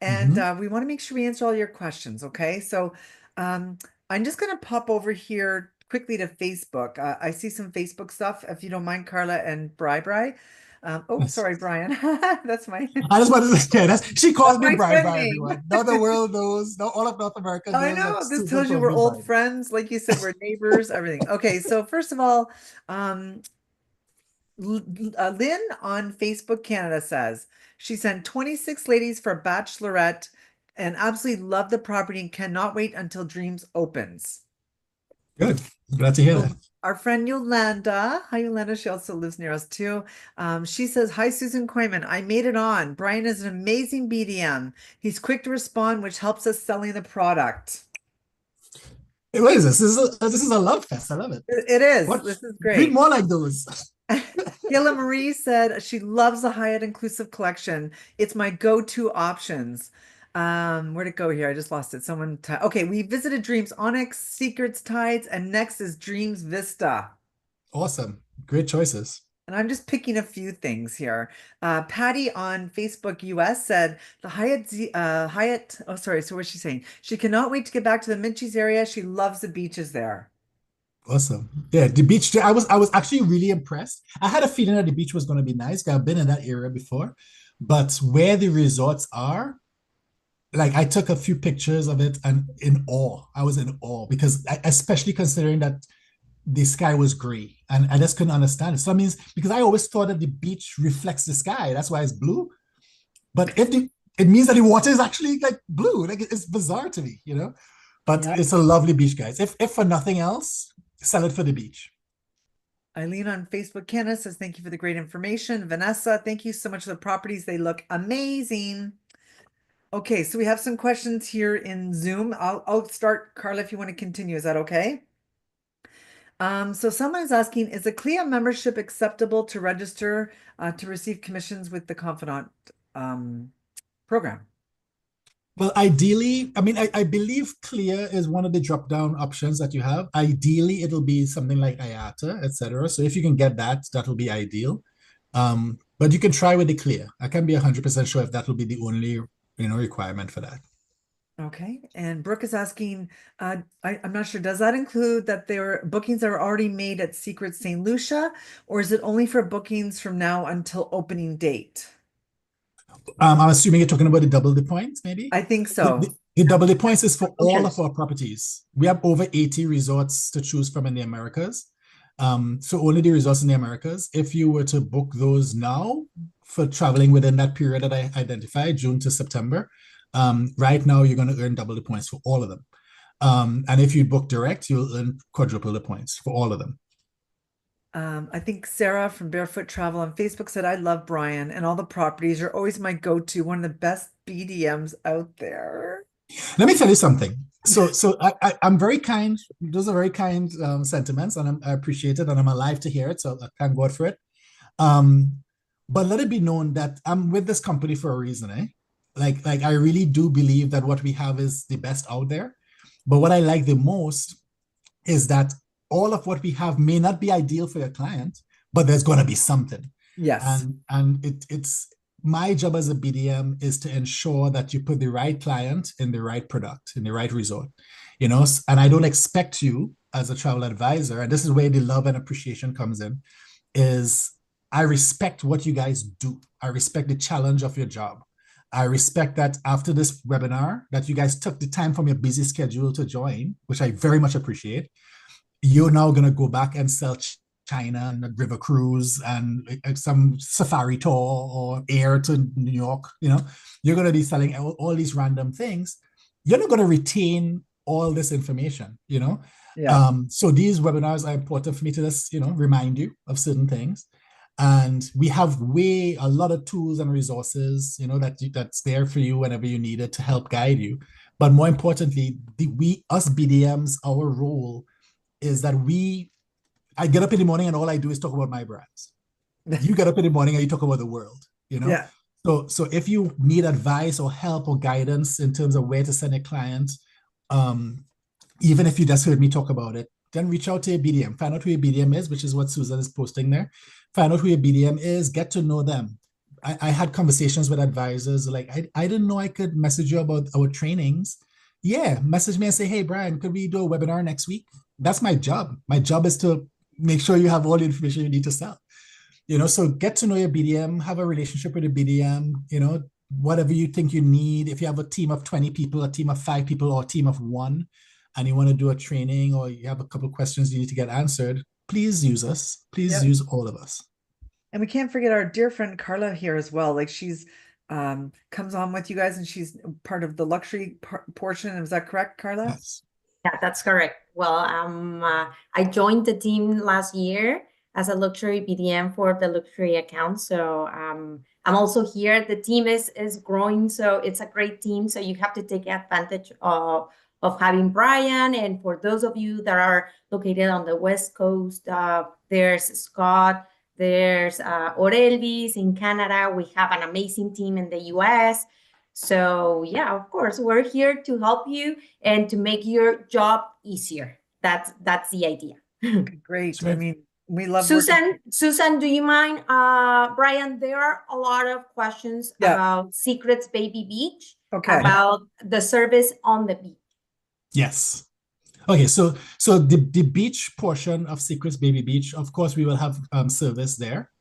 And we want to make sure we answer all your questions. Okay. So I'm just going to pop over here quickly to Facebook. I see some Facebook stuff, if you don't mind, Carla and Bri. Oh, Yes. sorry, Brian. That's my I just wanted to say she calls that's me my Brian friend by name. everyone. Now the world knows, now all of North America I knows that know this Susan tells you calls we're me old Brian. friends. Like you said, we're neighbors, everything. Okay, so first of all, um, Lynn on Facebook Canada says she sent 26 ladies for a bachelorette and absolutely love the property and cannot wait until Dreams opens. Good. Glad to hear that. Our friend Yolanda, hi Yolanda, she also lives near us too. She says, hi Susan Koyman, I made it on. Brian is an amazing BDM. He's quick to respond, which helps us selling the product. Hey, what is this? This is a love fest. I love it. It is. What? This is Read great. more like those. Kayla Marie said she loves the Hyatt Inclusive Collection. It's my go-to options. Where'd it go here? I just lost it. Okay, we visited Dreams Onyx, Secrets Tides, and next is Dreams Vista. Awesome. Great choices. And I'm just picking a few things here. Patty on Facebook US said the Hyatt, oh sorry, so what's she saying? She cannot wait to get back to the Miches area. She loves the beaches there. Awesome. Yeah, the beach. I was actually really impressed. I had a feeling that the beach was going to be nice. 'Cause I've been in that area before, but where the resorts are, like I took a few pictures of it and in awe. I was in awe because especially considering that the sky was gray and I just couldn't understand it. So that means because I always thought that the beach reflects the sky, that's why it's blue. But it means that the water is actually like blue. Like it's bizarre to me, you know. But Yeah. it's a lovely beach, guys. If for nothing else, sell it for the beach. Eileen on Facebook Canada says, thank you for the great information. Vanessa, thank you so much for the properties. They look amazing. Okay, so we have some questions here in Zoom. I'll start, Carla, if you want to continue. Is that okay? So someone is asking, is a CLIA membership acceptable to register to receive commissions with the Confidant program? Well, ideally, I mean, I believe Clear is one of the drop-down options that you have. Ideally, it'll be something like IATA, etc. So if you can get that, that'll be ideal. But you can try with the Clear. I can't be 100% sure if that will be the only, requirement for that. Okay, and Brooke is asking, I'm not sure, does that include that there are bookings that are already made at Secret St. Lucia, or is it only for bookings from now until opening date? I'm assuming you're talking about the double the points, maybe? I think so. The double the points is for all Okay. of our properties. We have over 80 resorts to choose from in the Americas. So only the resorts in the Americas. If you were to book those now for traveling within that period that I identified, June to September, right now you're going to earn double the points for all of them. And if you book direct, you'll earn quadruple the points for all of them. I think Sarah from Barefoot Travel on Facebook said, I love Brian and all the properties are always my go-to, one of the best BDMs out there. Let me tell you something. So I'm very kind. Those are very kind sentiments, and I appreciate it, and I'm alive to hear it. So I thank God for it. But let it be known that I'm with this company for a reason, eh? Like I really do believe that what we have is the best out there. But what I like the most is that all of what we have may not be ideal for your client, but there's going to be something. Yes. And it's my job as a BDM is to ensure that you put the right client in the right product, in the right resort, and I don't expect you as a travel advisor, and this is where the love and appreciation comes in, is I respect what you guys do. I respect the challenge of your job. I respect that after this webinar that you guys took the time from your busy schedule to join, which I very much appreciate. You're now going to go back and sell China and a river cruise and some safari tour or air to New York. You're going to be selling all these random things. You're not going to retain all this information, Yeah. So these webinars are important for me to just, remind you of certain things. And we have a lot of tools and resources, that's there for you whenever you need it to help guide you. But more importantly, us BDMs, our role is that I get up in the morning and all I do is talk about my brands. You get up in the morning and you talk about the world, Yeah. So if you need advice or help or guidance in terms of where to send a client, even if you just heard me talk about it, then reach out to your BDM. Find out who your BDM is, which is what Susan is posting there. Find out who your BDM is. Get to know them. I had conversations with advisors like, I didn't know I could message you about our trainings. Yeah, message me and say, hey, Brian, could we do a webinar next week? That's my job. My job is to make sure you have all the information you need to sell. So get to know your BDM, have a relationship with your BDM, whatever you think you need. If you have a team of 20 people, a team of 5 people, or a team of 1, and you want to do a training or you have a couple of questions you need to get answered, please use us. Please use all of us. And we can't forget our dear friend Carla here as well. Like she's comes on with you guys and she's part of the luxury portion. Is that correct, Carla? Yes. Yeah, that's correct. Well, I joined the team last year as a luxury BDM for the luxury account. So I'm also here. The team is growing, so it's a great team. So you have to take advantage of having Brian. And for those of you that are located on the West Coast, there's Scott, there's Orelvis in Canada. We have an amazing team in the US. So yeah, of course, we're here to help you and to make your job easier. That's the idea. Great. I mean, we love Susan, do you mind? Brian, there are a lot of questions about Secrets Baby Beach, about the service on the beach. Yes. Okay, so the beach portion of Secrets Baby Beach, of course, we will have service there,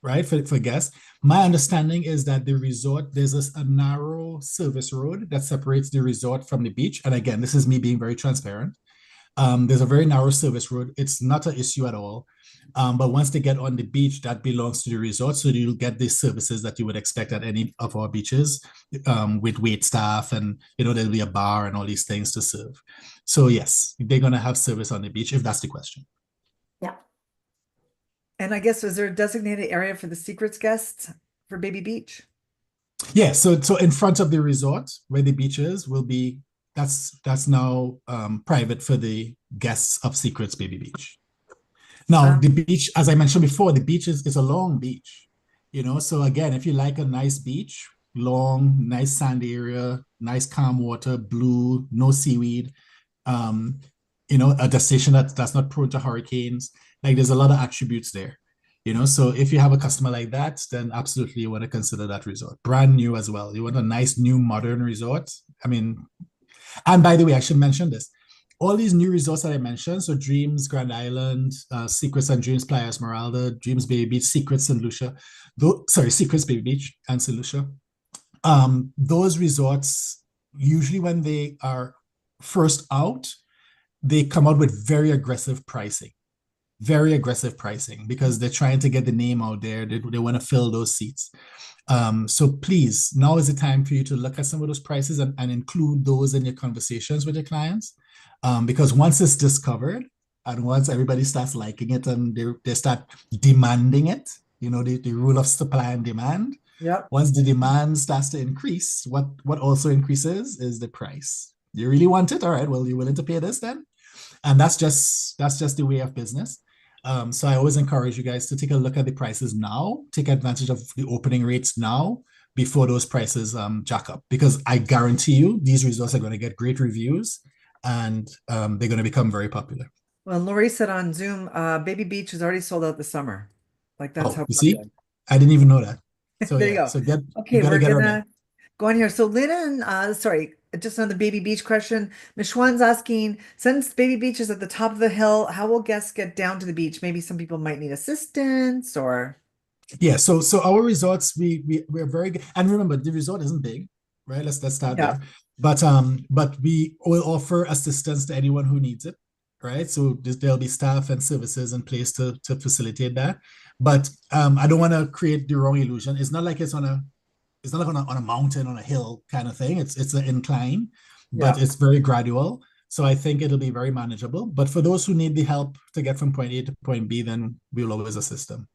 right, for guests. My understanding is that the resort, there's a narrow service road that separates the resort from the beach. And again, this is me being very transparent. There's a very narrow service road. It's not an issue at all. But once they get on the beach, that belongs to the resort. So you'll get the services that you would expect at any of our beaches, with wait staff, and there'll be a bar and all these things to serve. So yes, they're going to have service on the beach, if that's the question. Yeah. And I guess, is there a designated area for the Secrets guests for Baby Beach? Yeah, so in front of the resort where the beach is will be, that's now private for the guests of Secrets Baby Beach. Now, the beach, as I mentioned before, the beach is a long beach, so again, if you like a nice beach, long, nice sand area, nice calm water, blue, no seaweed, a destination that's not prone to hurricanes, like there's a lot of attributes there, so if you have a customer like that, then absolutely you want to consider that resort. Brand new as well. You want a nice, new, modern resort. I mean, and by the way, I should mention this. All these new resorts that I mentioned, so Dreams, Grand Island, Secrets and Dreams Playa Esmeralda, Dreams Baby Beach, Secrets St. Lucia, Secrets Baby Beach and St. Lucia. Those resorts, usually when they are first out, they come out with very aggressive pricing because they're trying to get the name out there. They want to fill those seats. So please, now is the time for you to look at some of those prices and include those in your conversations with your clients. Because once it's discovered and once everybody starts liking it and they start demanding it, the rule of supply and demand. Yep. Once the demand starts to increase, what also increases is the price. You really want it? All right, well, you're willing to pay this then? And that's just the way of business. So I always encourage you guys to take a look at the prices now, take advantage of the opening rates now before those prices jack up, because I guarantee you these resorts are going to get great reviews and they're going to become very popular. Well, Lori said on Zoom, Baby Beach is already sold out this summer. Like that's how you see, I didn't even know that. So there you go. So we're gonna go on here. So Lynn, sorry, just another Baby Beach question. Michwan's asking, since Baby Beach is at the top of the hill, how will guests get down to the beach? Maybe some people might need assistance or. Yeah, so our resorts, we're very good. And remember, the resort isn't big, right? Let's start there. But we will offer assistance to anyone who needs it, right? So there'll be staff and services in place to facilitate that. But I don't want to create the wrong illusion. It's not like it's on a mountain, on a hill kind of thing. It's an incline, but it's very gradual. So I think it'll be very manageable. But for those who need the help to get from point A to point B, then we'll always assist them.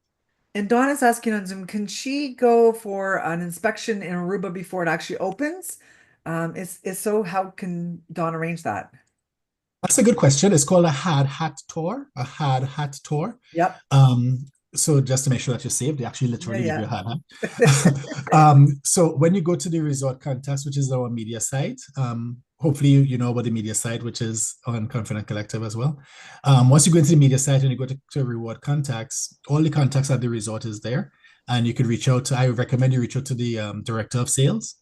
And Dawn is asking on Zoom, can she go for an inspection in Aruba before it actually opens? Is so, how can Dawn arrange that? That's a good question. It's called a hard hat tour. Yep. So just to make sure that you're safe, they actually literally give you a hard hat. So when you go to the resort contest, which is our media site, hopefully you know about the media site, which is on Confident Collective as well. Once you go into the media site and you go to reward contacts, all the contacts at the resort is there. And you could reach out to, I recommend you reach out to the director of sales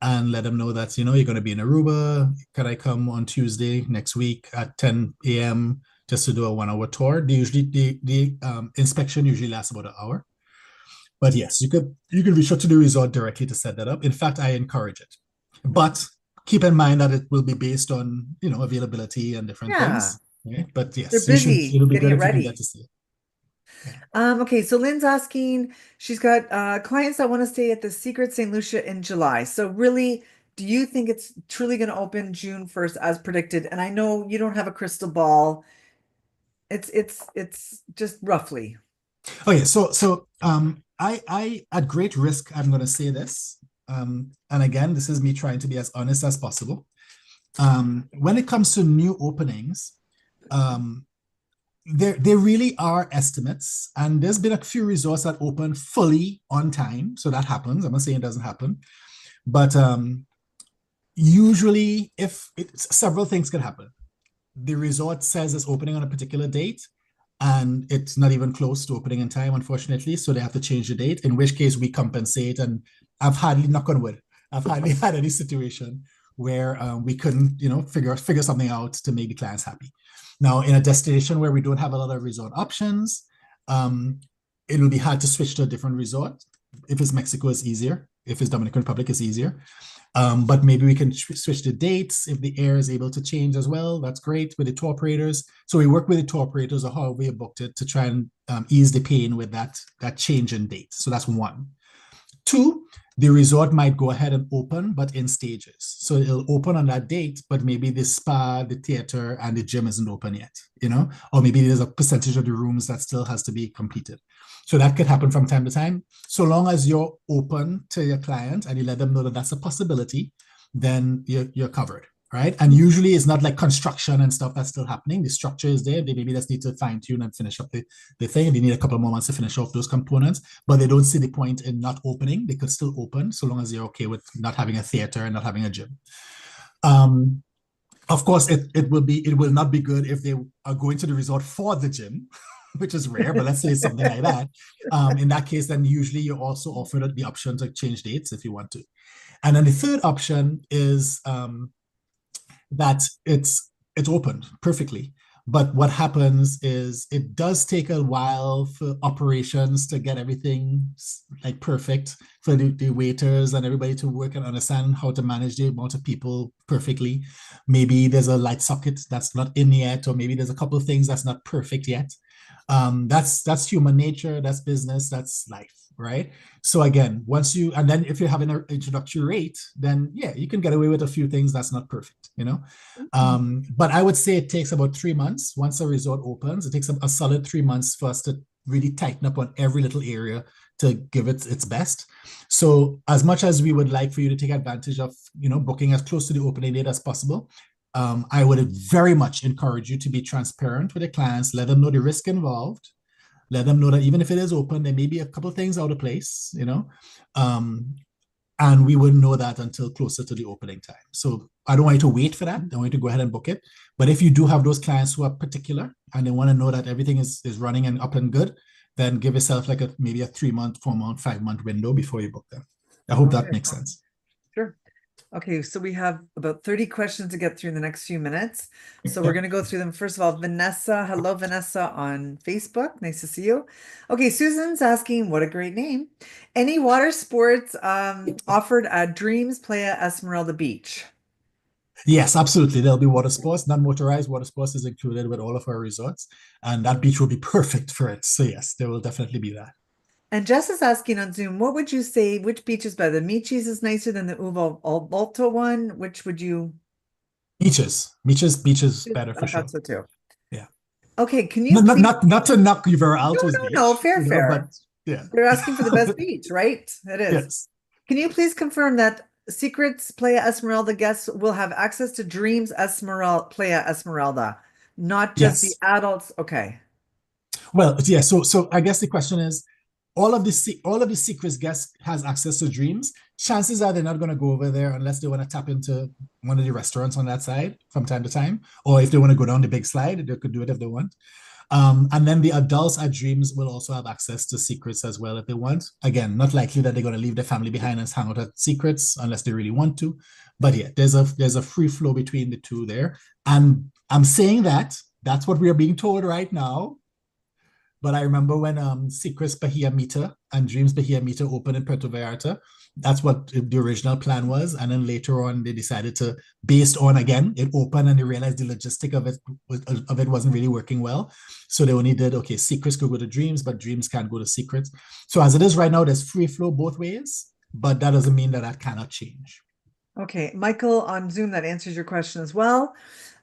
and let them know that, you're going to be in Aruba. Can I come on Tuesday next week at 10 a.m. just to do a 1-hour tour? The inspection usually lasts about an hour. But yes, you could reach out to the resort directly to set that up. In fact, I encourage it. But keep in mind that it will be based on, availability and different things. Right? But yes, they're busy it'll be getting good it if you can ready. get to see it. Okay, so Lynn's asking, she's got clients that want to stay at the Secret St. Lucia in July. So really, do you think it's truly going to open June 1st as predicted? And I know you don't have a crystal ball. It's just roughly. Okay, so I at great risk, I'm gonna say this. And again, this is me trying to be as honest as possible. When it comes to new openings, there really are estimates, and there's been a few resorts that open fully on time. So that happens. I'm not saying it doesn't happen, but usually several things can happen. The resort says it's opening on a particular date, and it's not even close to opening in time, unfortunately. So they have to change the date, in which case we compensate. And I've hardly, knock on wood, I've hardly had any situation where we couldn't, figure something out to make the clients happy. Now, in a destination where we don't have a lot of resort options, it will be hard to switch to a different resort. If it's Mexico, it's easier. If it's Dominican Republic, it's easier. But maybe we can switch the dates. If the air is able to change as well, that's great with the tour operators. So we work with the tour operators or however we booked it to try and ease the pain with that change in date. So that's one. Two, the resort might go ahead and open, but in stages. So it'll open on that date, but maybe the spa, the theater, and the gym isn't open yet, or maybe there's a percentage of the rooms that still has to be completed. So that could happen from time to time. So long as you're open to your client and you let them know that that's a possibility, then you're covered, right? And usually it's not like construction and stuff that's still happening. The structure is there. They maybe just need to fine tune and finish up the thing. They need a couple of more months to finish off those components, but they don't see the point in not opening. They could still open so long as you're okay with not having a theater and not having a gym. Of course, it will not be good if they are going to the resort for the gym, which is rare, but let's say something like that. In that case, then usually you're also offered the option to change dates if you want to. And then the third option is that it's opened perfectly. But what happens is it does take a while for operations to get everything like perfect, for the waiters and everybody to work and understand how to manage the amount of people perfectly. Maybe there's a light socket that's not in yet, or maybe there's a couple of things that's not perfect yet. That's human nature, that's business, that's life, right? So again, and then if you're having an introductory rate, then yeah, you can get away with a few things that's not perfect, but I would say it takes about 3 months. Once a resort opens, it takes a solid 3 months for us to really tighten up on every little area to give it its best. So as much as we would like for you to take advantage of, booking as close to the opening date as possible, I would very much encourage you to be transparent with the clients, let them know the risk involved, let them know that even if it is open, there may be a couple of things out of place, and we wouldn't know that until closer to the opening time. So I don't want you to wait for that. I want you to go ahead and book it. But if you do have those clients who are particular and they want to know that everything is running and up and good, then give yourself like maybe a 3-month, 4-month, 5-month window before you book them. I hope that makes sense. Sure. Okay, so we have about 30 questions to get through in the next few minutes. So we're going to go through them. First of all, Vanessa. Hello, Vanessa on Facebook. Nice to see you. Okay, Susan's asking, what a great name. Any water sports offered at Dreams Playa Esmeralda Beach? Yes, absolutely. There'll be water sports, non-motorized water sports is included with all of our resorts, and that beach will be perfect for it. So yes, there will definitely be that. And Jess is asking on Zoom, what would you say, which beach is better? The Miches is nicer than the Uval Alto one. Which would you? Miches beach is better for I sure. thought so too. Yeah. Okay, can you please... not to knock River Alto's beach. No, fair. But yeah. They're asking for the best beach, right? It is. Yes. Can you please confirm that Secrets Playa Esmeralda guests will have access to Dreams Playa Esmeralda, not just the adults? Okay. Well, yeah. So I guess the question is, all of the Secrets guests has access to Dreams. Chances are they're not going to go over there unless they want to tap into one of the restaurants on that side from time to time, or if they want to go down the big slide, they could do it if they want. And then the adults at Dreams will also have access to Secrets as well if they want. Again, not likely that they're going to leave their family behind and hang out at Secrets unless they really want to. But yeah, there's a free flow between the two there. And I'm saying that's what we are being told right now. But I remember when Secrets Bahia Mita and Dreams Bahia Mita opened in Puerto Vallarta, that's what the original plan was. And then later on, they decided to, based on, again, it opened and they realized the logistic of it wasn't really working well. So they only did, okay, Secrets could go to Dreams, but Dreams can't go to Secrets. So as it is right now, there's free flow both ways, but that doesn't mean that cannot change. Okay, Michael on Zoom, that answers your question as well.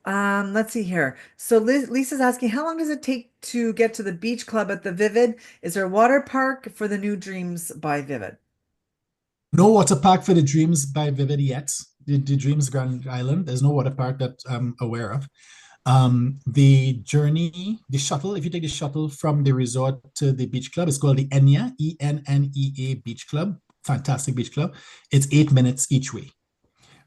Let's see here. So Lisa's asking, how long does it take to get to the beach club at the Vivid? Is there a water park for the new Dreams by Vivid? No water park for the Dreams by Vivid yet. The Dreams Grand Island, there's no water park that I'm aware of. The journey, the shuttle, if you take the shuttle from the resort to the beach club, it's called the ENEA, ENNEA Beach Club. Fantastic beach club. It's 8 minutes each way.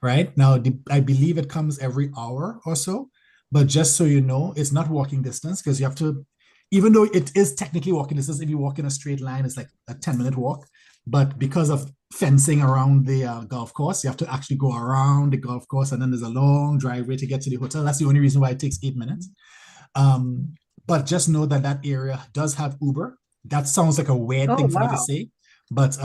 Right now, I believe it comes every hour or so, but just so you know, it's not walking distance because you have to, even though it is technically walking distance, if you walk in a straight line, it's like a 10-minute walk. But because of fencing around the golf course, you have to actually go around the golf course, and then there's a long driveway to get to the hotel. That's the only reason why it takes 8 minutes. But just know that that area does have Uber. That sounds like a weird thing for me to say, but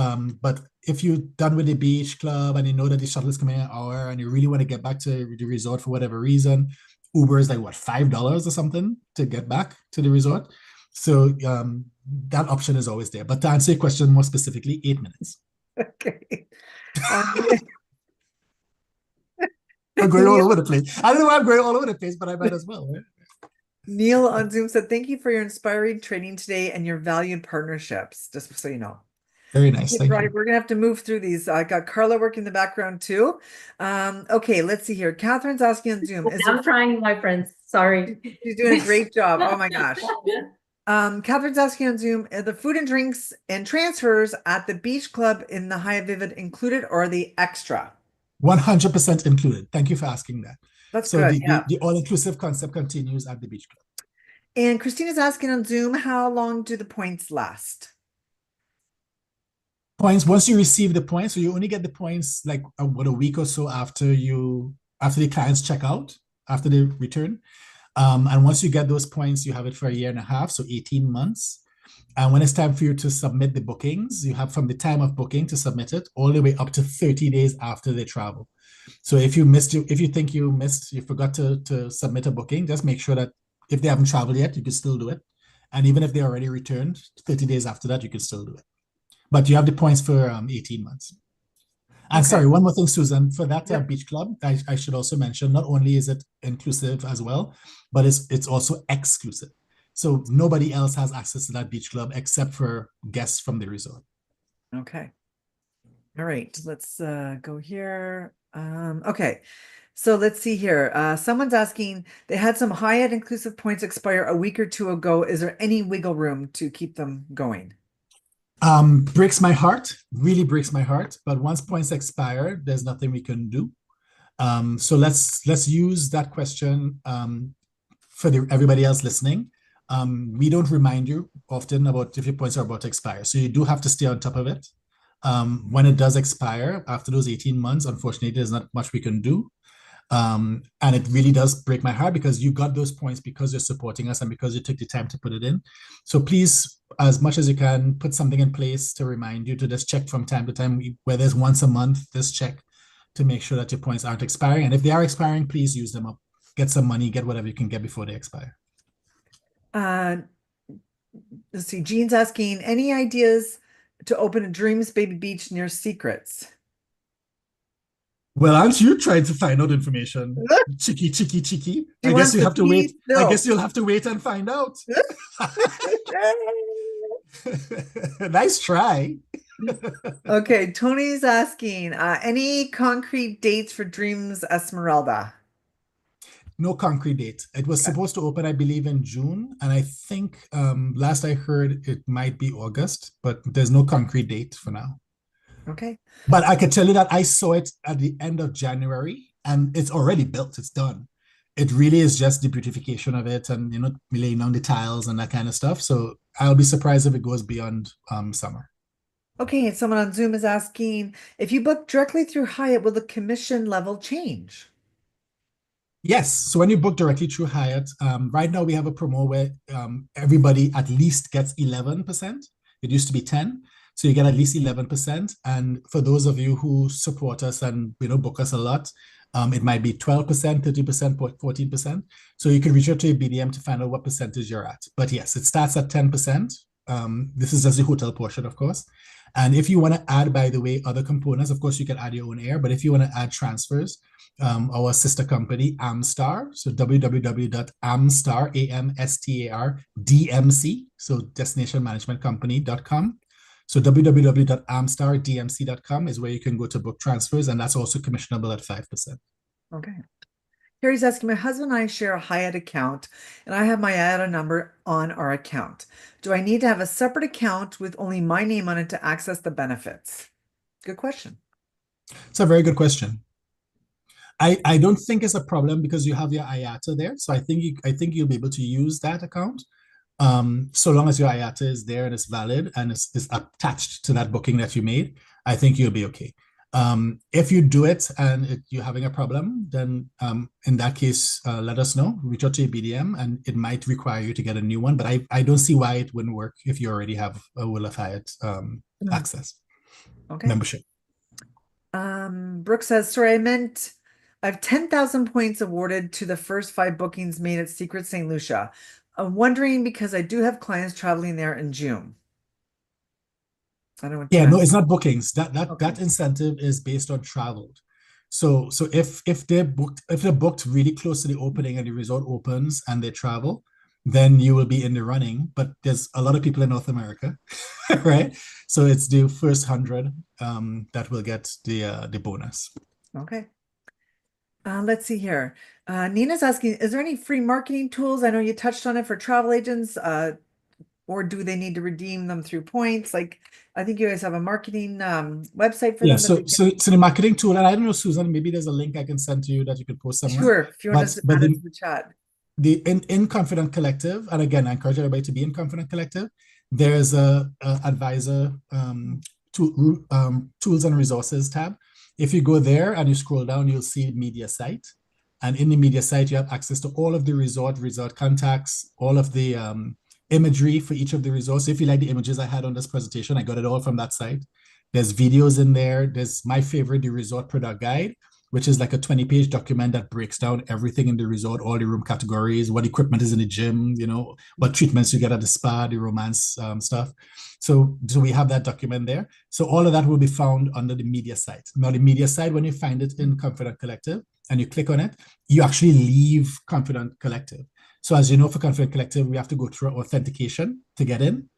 if you're done with the beach club and you know that the shuttle is coming in an hour and you really want to get back to the resort for whatever reason, Uber is like what, $5 or something to get back to the resort. So that option is always there. But to answer your question more specifically, 8 minutes. Okay. I'm going all over the place. I don't know why I'm going all over the place, but I might as well. Right? Neil on Zoom said, thank you for your inspiring training today and your valued partnerships, just so you know. Very nice. Okay, Thank right, you. we're gonna have to move through these. I got Carla working in the background too. Okay, let's see here. Catherine's asking on Zoom. I'm trying, my friends. Sorry. She's doing a great job. Oh my gosh. Catherine's asking on Zoom, are the food and drinks and transfers at the beach club in the Hyatt Vivid included or are they extra? 100% included. Thank you for asking that. That's so good. The all-inclusive concept continues at the beach club. And Christina's asking on Zoom, how long do the points last? Points, once you receive the points, so you only get the points like a week or so after the clients check out, after they return. And once you get those points, you have it for a year and a half, so 18 months. And when it's time for you to submit the bookings, you have from the time of booking to submit it all the way up to 30 days after they travel. So if you think you forgot to submit a booking, just make sure that if they haven't traveled yet, you can still do it. And even if they already returned, 30 days after that, you can still do it. But you have the points for 18 months. And okay. Sorry, one more thing, Susan, for that beach club, I should also mention, not only is it inclusive as well, but it's also exclusive. So nobody else has access to that beach club except for guests from the resort. Okay. All right, let's go here. Okay, so let's see here. Someone's asking, they had some Hyatt inclusive points expire a week or two ago. Is there any wiggle room to keep them going? Breaks my heart, really breaks my heart. But once points expire, there's nothing we can do. So let's use that question for everybody else listening. We don't remind you often about if your points are about to expire. So you do have to stay on top of it. When it does expire after those 18 months, unfortunately, there's not much we can do. And it really does break my heart because you got those points because you're supporting us and because you took the time to put it in. So please, as much as you can, put something in place to remind you to just check from time to time, whether it's once a month, just check to make sure that your points aren't expiring. And if they are expiring, please use them up. Get some money, get whatever you can get before they expire. Let's see, Jean's asking, any ideas to open a Dreams Baby Beach near Secrets? Well, aren't you trying to find out information? Cheeky. I guess you have to wait. No. I guess you'll have to wait and find out. Nice try. Okay, Tony's asking, any concrete dates for Dreams Esmeralda? No concrete date. It was supposed to open, I believe, in June, and I think last I heard it might be August, but there's no concrete date for now. Okay. But I could tell you that I saw it at the end of January, and it's already built. It's done. It really is just the beautification of it, and laying down the tiles and that kind of stuff. So I'll be surprised if it goes beyond summer. Okay, and someone on Zoom is asking, if you book directly through Hyatt, will the commission level change? Yes. So when you book directly through Hyatt, right now we have a promo where everybody at least gets 11%. It used to be 10. So you get at least 11%. And for those of you who support us and book us a lot, it might be 12%, 30%, 14%. So you can reach out to your BDM to find out what percentage you're at. But yes, it starts at 10%. This is just the hotel portion, of course. And if you want to add, by the way, other components, of course, you can add your own air. But if you want to add transfers, our sister company, Amstar, so www.amstar, A-M-S-T-A-R, D-M-C, so destinationmanagementcompany.com. So www.amstardmc.com is where you can go to book transfers, and that's also commissionable at 5%. Okay. Carrie's asking, my husband and I share a Hyatt account, and I have my IATA number on our account. Do I need to have a separate account with only my name on it to access the benefits? Good question. It's a very good question. I don't think it's a problem because you have your IATA there. So I think you'll be able to use that account. So long as your IATA is there and it's valid and it's attached to that booking that you made, I think you'll be okay. If you do it and you're having a problem, then in that case, let us know. Reach out to your BDM, and it might require you to get a new one. But I don't see why it wouldn't work if you already have a Will of Hyatt access membership. Brooke says, sorry, I have 10,000 points awarded to the first 5 bookings made at Secret St. Lucia. I'm wondering because I do have clients traveling there in June. I don't know. Yeah, no, it's not bookings. That incentive is based on traveled. So if they're booked really close to the opening and the resort opens and they travel, then you will be in the running. But there's a lot of people in North America, right? So it's the first 100 that will get the bonus. Okay. Let's see here. Nina's asking, is there any free marketing tools? I know you touched on it for travel agents, or do they need to redeem them through points? Like, I think you guys have a marketing website for them. So the marketing tool, and I don't know, Susan, maybe there's a link I can send to you that you could post somewhere. Sure, if you want to add it to the chat. The in Confident Collective, and again, I encourage everybody to be in Confident Collective. There's a advisor tools and resources tab. If you go there and you scroll down, you'll see media site. And in the media site, you have access to all of the resort contacts, all of the imagery for each of the resorts. So if you like the images I had on this presentation, I got it all from that site. There's videos in there. There's my favorite, the resort product guide, which is like a 20-page document that breaks down everything in the resort, all the room categories, what equipment is in the gym, what treatments you get at the spa, the romance stuff. So we have that document there. So all of that will be found under the media site. Now, the media site, when you find it in Confident Collective and you click on it, you actually leave Confident Collective. So as you know, for Confident Collective, we have to go through authentication to get in.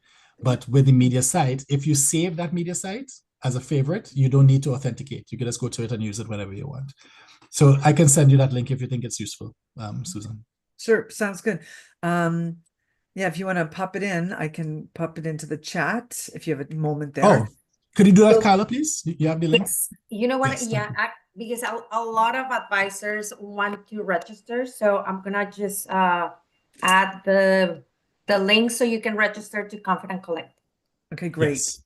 But with the media site, if you save that media site as a favorite, you don't need to authenticate. You can just go to it and use it whenever you want. So I can send you that link if you think it's useful, Susan. Sure, sounds good. Yeah, if you want to pop it in, I can pop it into the chat if you have a moment there. Oh, could you do that, Carla, please? You have the link? Yes. You know what? Yes, because a lot of advisors want to register. So I'm going to just add the link so you can register to Confident Collect. Okay, great. Yes.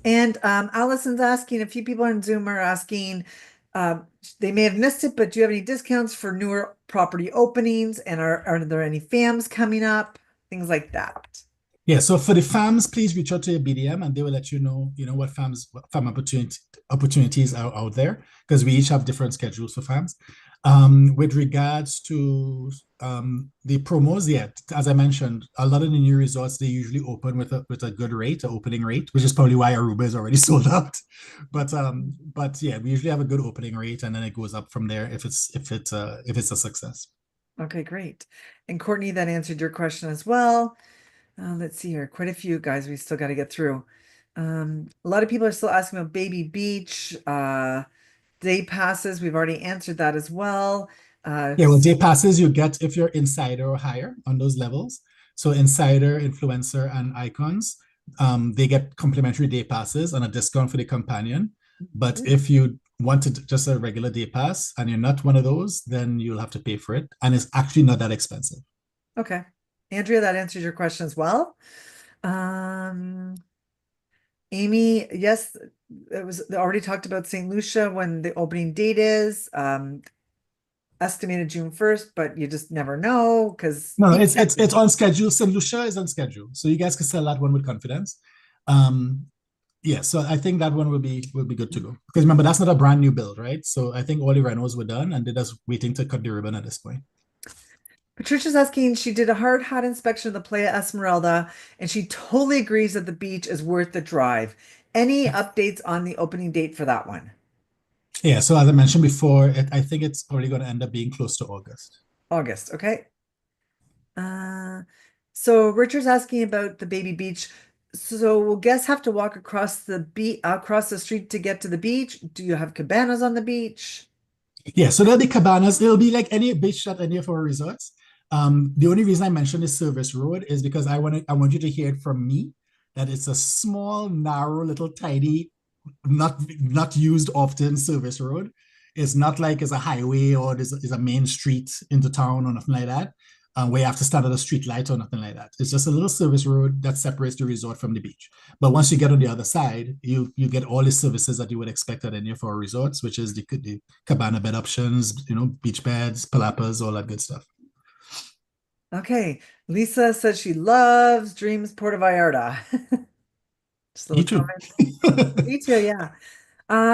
And Allison's asking, a few people on Zoom are asking, they may have missed it, but do you have any discounts for newer property openings? And are there any FAMs coming up? Things like that. Yeah, so for the FAMs, please reach out to your BDM and they will let you know, what FAM opportunities are out there, because we each have different schedules for FAMs. With regards to the promos, yeah, as I mentioned, a lot of the new resorts, they usually open with a good rate, an opening rate, which is probably why Aruba is already sold out. But yeah, we usually have a good opening rate, and then it goes up from there if it's a success. Okay, great. And Courtney, that answered your question as well. Let's see here, quite a few guys we still got to get through. A lot of people are still asking about Baby Beach, day passes. We've already answered that as well. Yeah, well, day passes you get if you're insider or higher on those levels. So insider, influencer, and icons, they get complimentary day passes and a discount for the companion. But if you wanted just a regular day pass and you're not one of those, then you'll have to pay for it. And it's actually not that expensive. Okay. Andrea, that answers your question as well. Amy, yes, it was they already talked about St. Lucia when the opening date is. Estimated June 1st, but you just never know because No, it's on schedule. St. Lucia is on schedule. So you guys can sell that one with confidence. Um, yeah, so I think that one will be good to go. Because remember, that's not a brand new build, right? So I think all the renos were done and they're just waiting to cut the ribbon at this point. Patricia's asking, she did a hard hat inspection of the Playa Esmeralda and she totally agrees that the beach is worth the drive. Any updates on the opening date for that one? Yeah, so as I mentioned before, I think it's probably going to end up being close to August. August, okay. So Richard's asking about the baby beach. So will guests have to walk across the street to get to the beach? Do you have cabanas on the beach? Yeah, so there'll be cabanas. It'll be like any beach at any of our resorts. The only reason I mentioned this service road is because I want you to hear it from me that it's a small, narrow, little tiny, not used often service road. It's not like it's a highway or there's a main street into town or nothing like that, where you have to stand at a street light or nothing like that. It's just a little service road that separates the resort from the beach. But once you get on the other side, you get all the services that you would expect at any of our resorts, which is the cabana bed options, beach beds, palapas, all that good stuff. Okay. Lisa says she loves Dreams Puerto Vallarta. Just a Me little too. comment. Me too, yeah.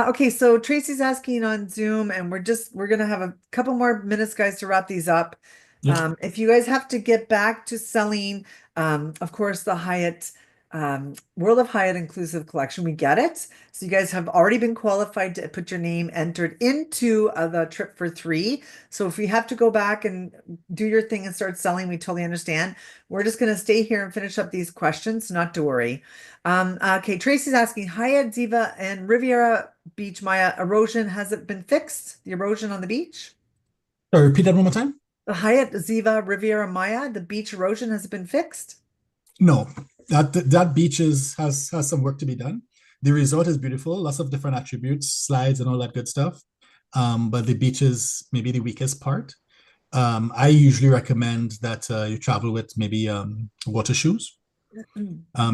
Okay, so Tracy's asking on Zoom, and we're gonna have a couple more minutes, guys, to wrap these up. Yep. If you guys have to get back to selling, of course, the Hyatt World of Hyatt Inclusive Collection, we get it. So you guys have already been qualified to put your name entered into the trip for three. So if we have to go back and do your thing and start selling, we totally understand. We're just gonna stay here and finish up these questions, not to worry. Okay, Tracy's asking, Hyatt, Ziva, and Riviera Beach Maya erosion, has it been fixed? The erosion on the beach? Sorry, repeat that one more time. The Hyatt, Ziva, Riviera Maya, the beach erosion, has it been fixed? No, that beach has some work to be done. The resort is beautiful, lots of different attributes, slides and all that good stuff. But the beach is maybe the weakest part. I usually recommend that you travel with maybe water shoes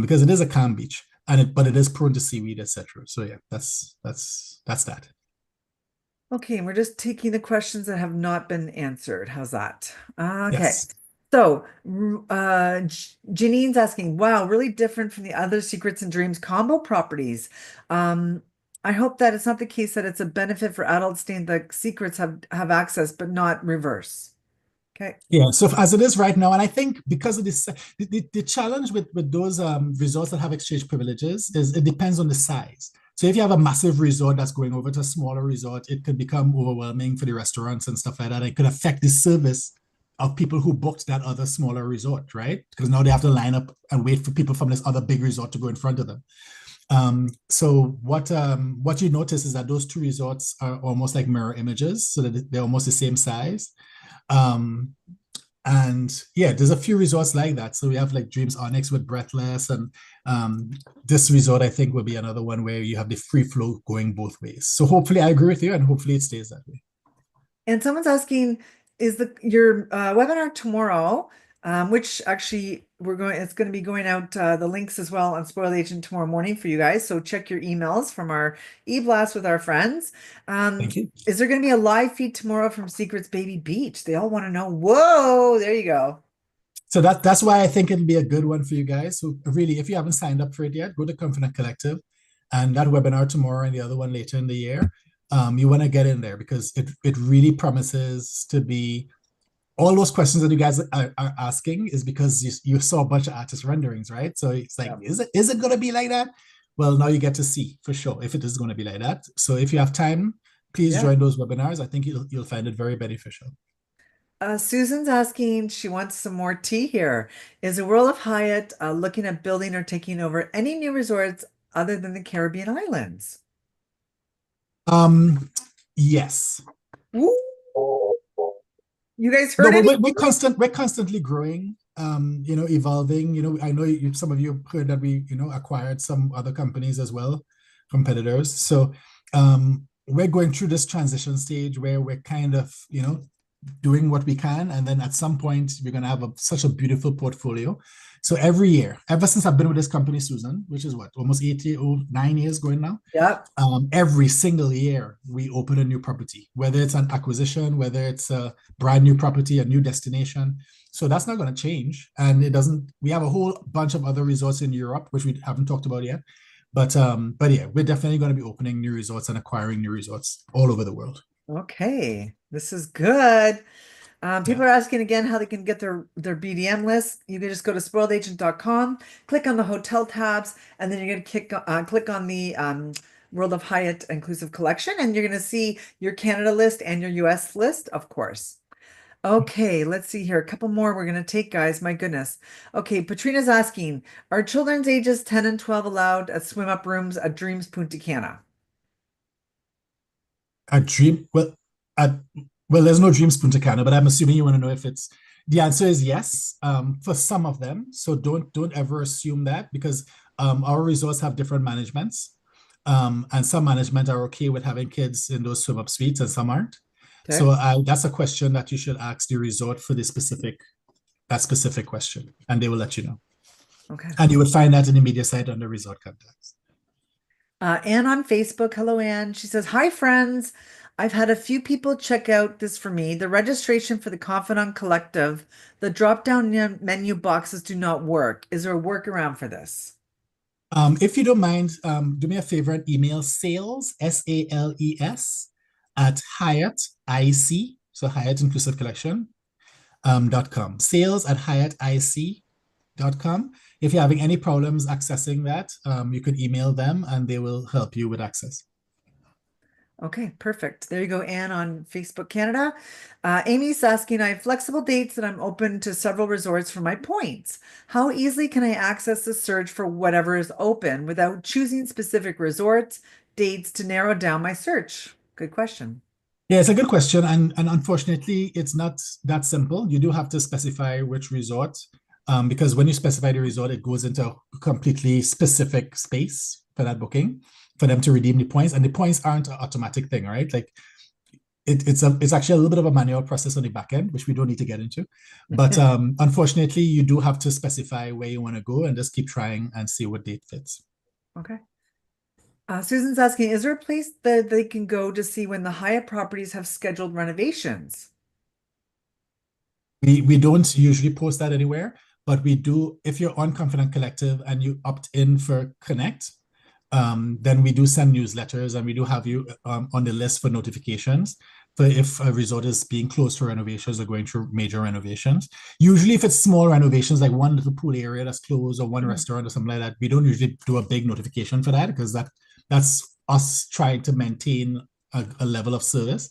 because it is a calm beach but it is prone to seaweed, etc. So yeah, that's that. Okay, and we're just taking the questions that have not been answered. How's that? Okay. Yes. So, Janine's asking, wow, really different from the other Secrets and Dreams combo properties. I hope that it's not the case that it's a benefit for adults staying the secrets have access, but not reverse. Okay. Yeah, so as it is right now, and I think because of this, the challenge with those resorts that have exchange privileges is it depends on the size. So if you have a massive resort that's going over to a smaller resort, it could become overwhelming for the restaurants and stuff like that. It could affect the service of people who booked that other smaller resort, right? Because now they have to line up and wait for people from this other big resort to go in front of them. So what you notice is that those two resorts are almost like mirror images, so that they're almost the same size. Um, and yeah, there's a few resorts like that. So we have like Dreams Onyx with Breathless, and this resort I think will be another one where you have the free flow going both ways. So hopefully I agree with you, and hopefully it stays that way. And someone's asking, is your webinar tomorrow, which actually it's going to be going out the links as well on Spoil Agent tomorrow morning for you guys. So check your emails from our e-blast with our friends. Thank you. Is there going to be a live feed tomorrow from Secrets Baby Beach? They all want to know. Whoa, there you go. So that's why I think it'll be a good one for you guys. So really, if you haven't signed up for it yet, go to Confident Collective, and that webinar tomorrow and the other one later in the year. You want to get in there because it really promises to be all those questions that you guys are asking is because you saw a bunch of artist renderings, right? So it's like, yeah. Is it going to be like that? Well, now you get to see for sure if it is going to be like that. So if you have time, please join those webinars. I think you'll find it very beneficial. Susan's asking, she wants some more tea here. Is the World of Hyatt looking at building or taking over any new resorts other than the Caribbean islands? Yes. Woo! You guys No, heard but any? we're constantly growing, evolving. I know some of you heard that we, acquired some other companies as well, competitors. So we're going through this transition stage where we're kind of, doing what we can, and then at some point we're going to have such a beautiful portfolio. So every year, ever since I've been with this company, Susan, which is what, almost 9 years going now, Yep. every single year we open a new property, whether it's an acquisition, whether it's a brand new property, a new destination. So that's not going to change. And it doesn't, we have a whole bunch of other resorts in Europe, which we haven't talked about yet. But yeah, we're definitely going to be opening new resorts and acquiring new resorts all over the world. Okay, this is good. Yeah. People are asking again how they can get their BDM list. You can just go to spoiledagent.com, click on the hotel tabs, and then you're going to click on the World of Hyatt Inclusive Collection, and you're going to see your Canada list and your US list, of course. Okay, let's see here. A couple more we're going to take, guys. My goodness. Okay, Patrina's asking, are children's ages 10 and 12 allowed at swim up rooms at Dreams Punta Cana? A dream, a, there's no Dreams Punta Cana, but I'm assuming you want to know if it's, the answer is yes, for some of them. So don't ever assume that, because our resorts have different managements. And some management are okay with having kids in those swim up suites and some aren't. Okay. So that's a question that you should ask the resort for that specific question, and they will let you know. Okay. And you would find that in the media site under resort contacts. Anne on Facebook. Hello, Anne. She says, hi, friends. I've had a few people check out this for me. The registration for the Confidant Collective, the drop-down menu boxes do not work. Is there a workaround for this? If you don't mind, do me a favor and email sales, SALES, at Hyatt IC, so Hyatt Inclusive Collection, .com. Sales at HyattIC.com. If you're having any problems accessing that, you could email them and they will help you with access. Okay, perfect. There you go, Anne on Facebook Canada. Amy's asking, I have flexible dates and I'm open to several resorts for my points. How easily can I access the search for whatever is open without choosing specific resorts, dates to narrow down my search? Good question. Yeah, it's a good question. And unfortunately, it's not that simple. You do have to specify which resort, because when you specify the resort, it goes into a completely specific space for that booking for them to redeem the points. And the points aren't an automatic thing, right? Like it's actually a little bit of a manual process on the back end, which we don't need to get into. But unfortunately, you do have to specify where you want to go and just keep trying and see what date fits. Okay. Susan's asking, is there a place that they can go to see when the Hyatt properties have scheduled renovations? We don't usually post that anywhere, but we do. If you're on Confidant Collective and you opt in for Connect, then we do send newsletters and we do have you on the list for notifications for if a resort is being closed for renovations or going through major renovations. Usually if it's small renovations, like one little pool area that's closed or one restaurant or something like that, we don't usually do a big notification for that, because that's us trying to maintain a level of service.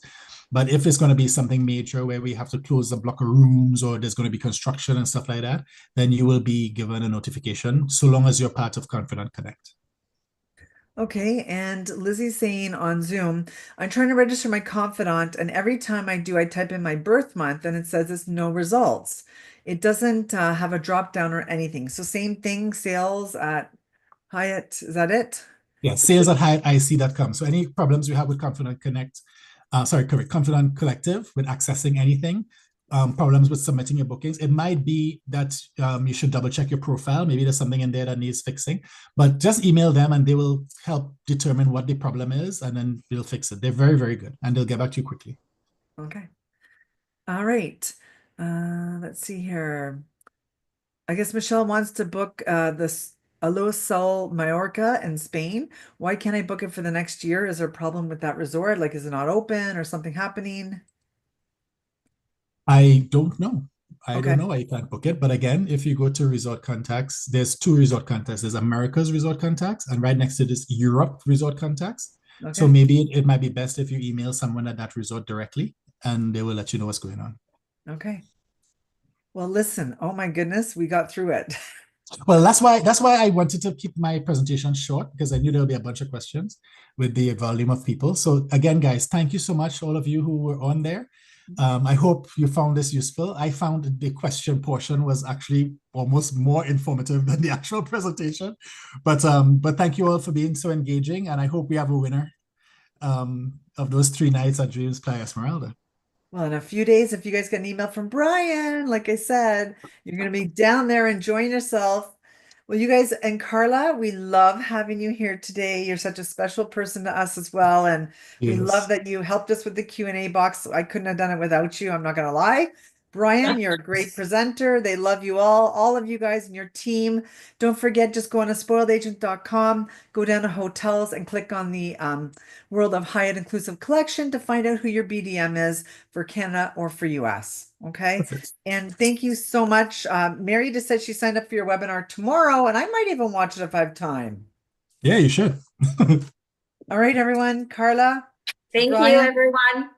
But if it's going to be something major where we have to close a block of rooms or there's going to be construction and stuff like that, then you will be given a notification so long as you're part of Confidant Connect. Okay, and Lizzie's saying on Zoom, I'm trying to register my Confidant, and every time I do, I type in my birth month and it says it's no results. It doesn't have a drop down or anything. So same thing, sales at Hyatt, is that it? Yeah, sales at HyattIC.com. So any problems you have with Confidant Confidant Collective with accessing anything, problems with submitting your bookings, it might be that you should double check your profile. Maybe there's something in there that needs fixing, but just email them and they will help determine what the problem is, and then we'll fix it. They're very, very good and they'll get back to you quickly. Okay. All right. Let's see here. I guess Michelle wants to book this Alo Sol Mallorca in Spain. Why can't I book it for the next year? Is there a problem with that resort? Like, is it not open or something happening? I don't know. I Okay. don't know why you can't book it. But again, if you go to resort contacts, there's two resort contacts. There's America's resort contacts, and right next to this Europe resort contacts. So Okay. maybe it might be best if you email someone at that resort directly, and they will let you know what's going on. Okay. Well, listen, oh my goodness, we got through it. Well, that's why I wanted to keep my presentation short, because I knew there'll be a bunch of questions with the volume of people. So again, guys, thank you so much, all of you who were on there. I hope you found this useful. I found the question portion was actually almost more informative than the actual presentation. But thank you all for being so engaging, and I hope we have a winner of those 3 nights at Dreams Playa Esmeralda. Well, in a few days, if you guys get an email from Brian, like I said, you're going to be down there enjoying yourself. Well, you guys and Carla, we love having you here today. You're such a special person to us as well. And we love Yes. that you helped us with the Q&A box. I couldn't have done it without you. I'm not going to lie. Brian, you're a great presenter. They love you all of you guys and your team. Don't forget, just go on to spoiledagent.com, go down to hotels and click on the World of Hyatt Inclusive Collection to find out who your BDM is for Canada or for US. Okay. Perfect. And thank you so much. Mary just said she signed up for your webinar tomorrow, and I might even watch it if I have time. Yeah, you should. All right, everyone. Carla. Thank you, Brian. everyone.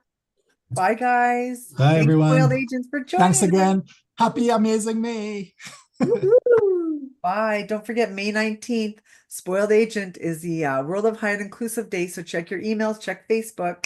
Bye, guys. Bye, Thanks, everyone. Spoiled Agents, for joining Thanks us. again. Happy, amazing May. Woo-hoo. Bye. Don't forget, May 19th, Spoiled Agent is the World of Hyatt Inclusive Day. So check your emails, check Facebook.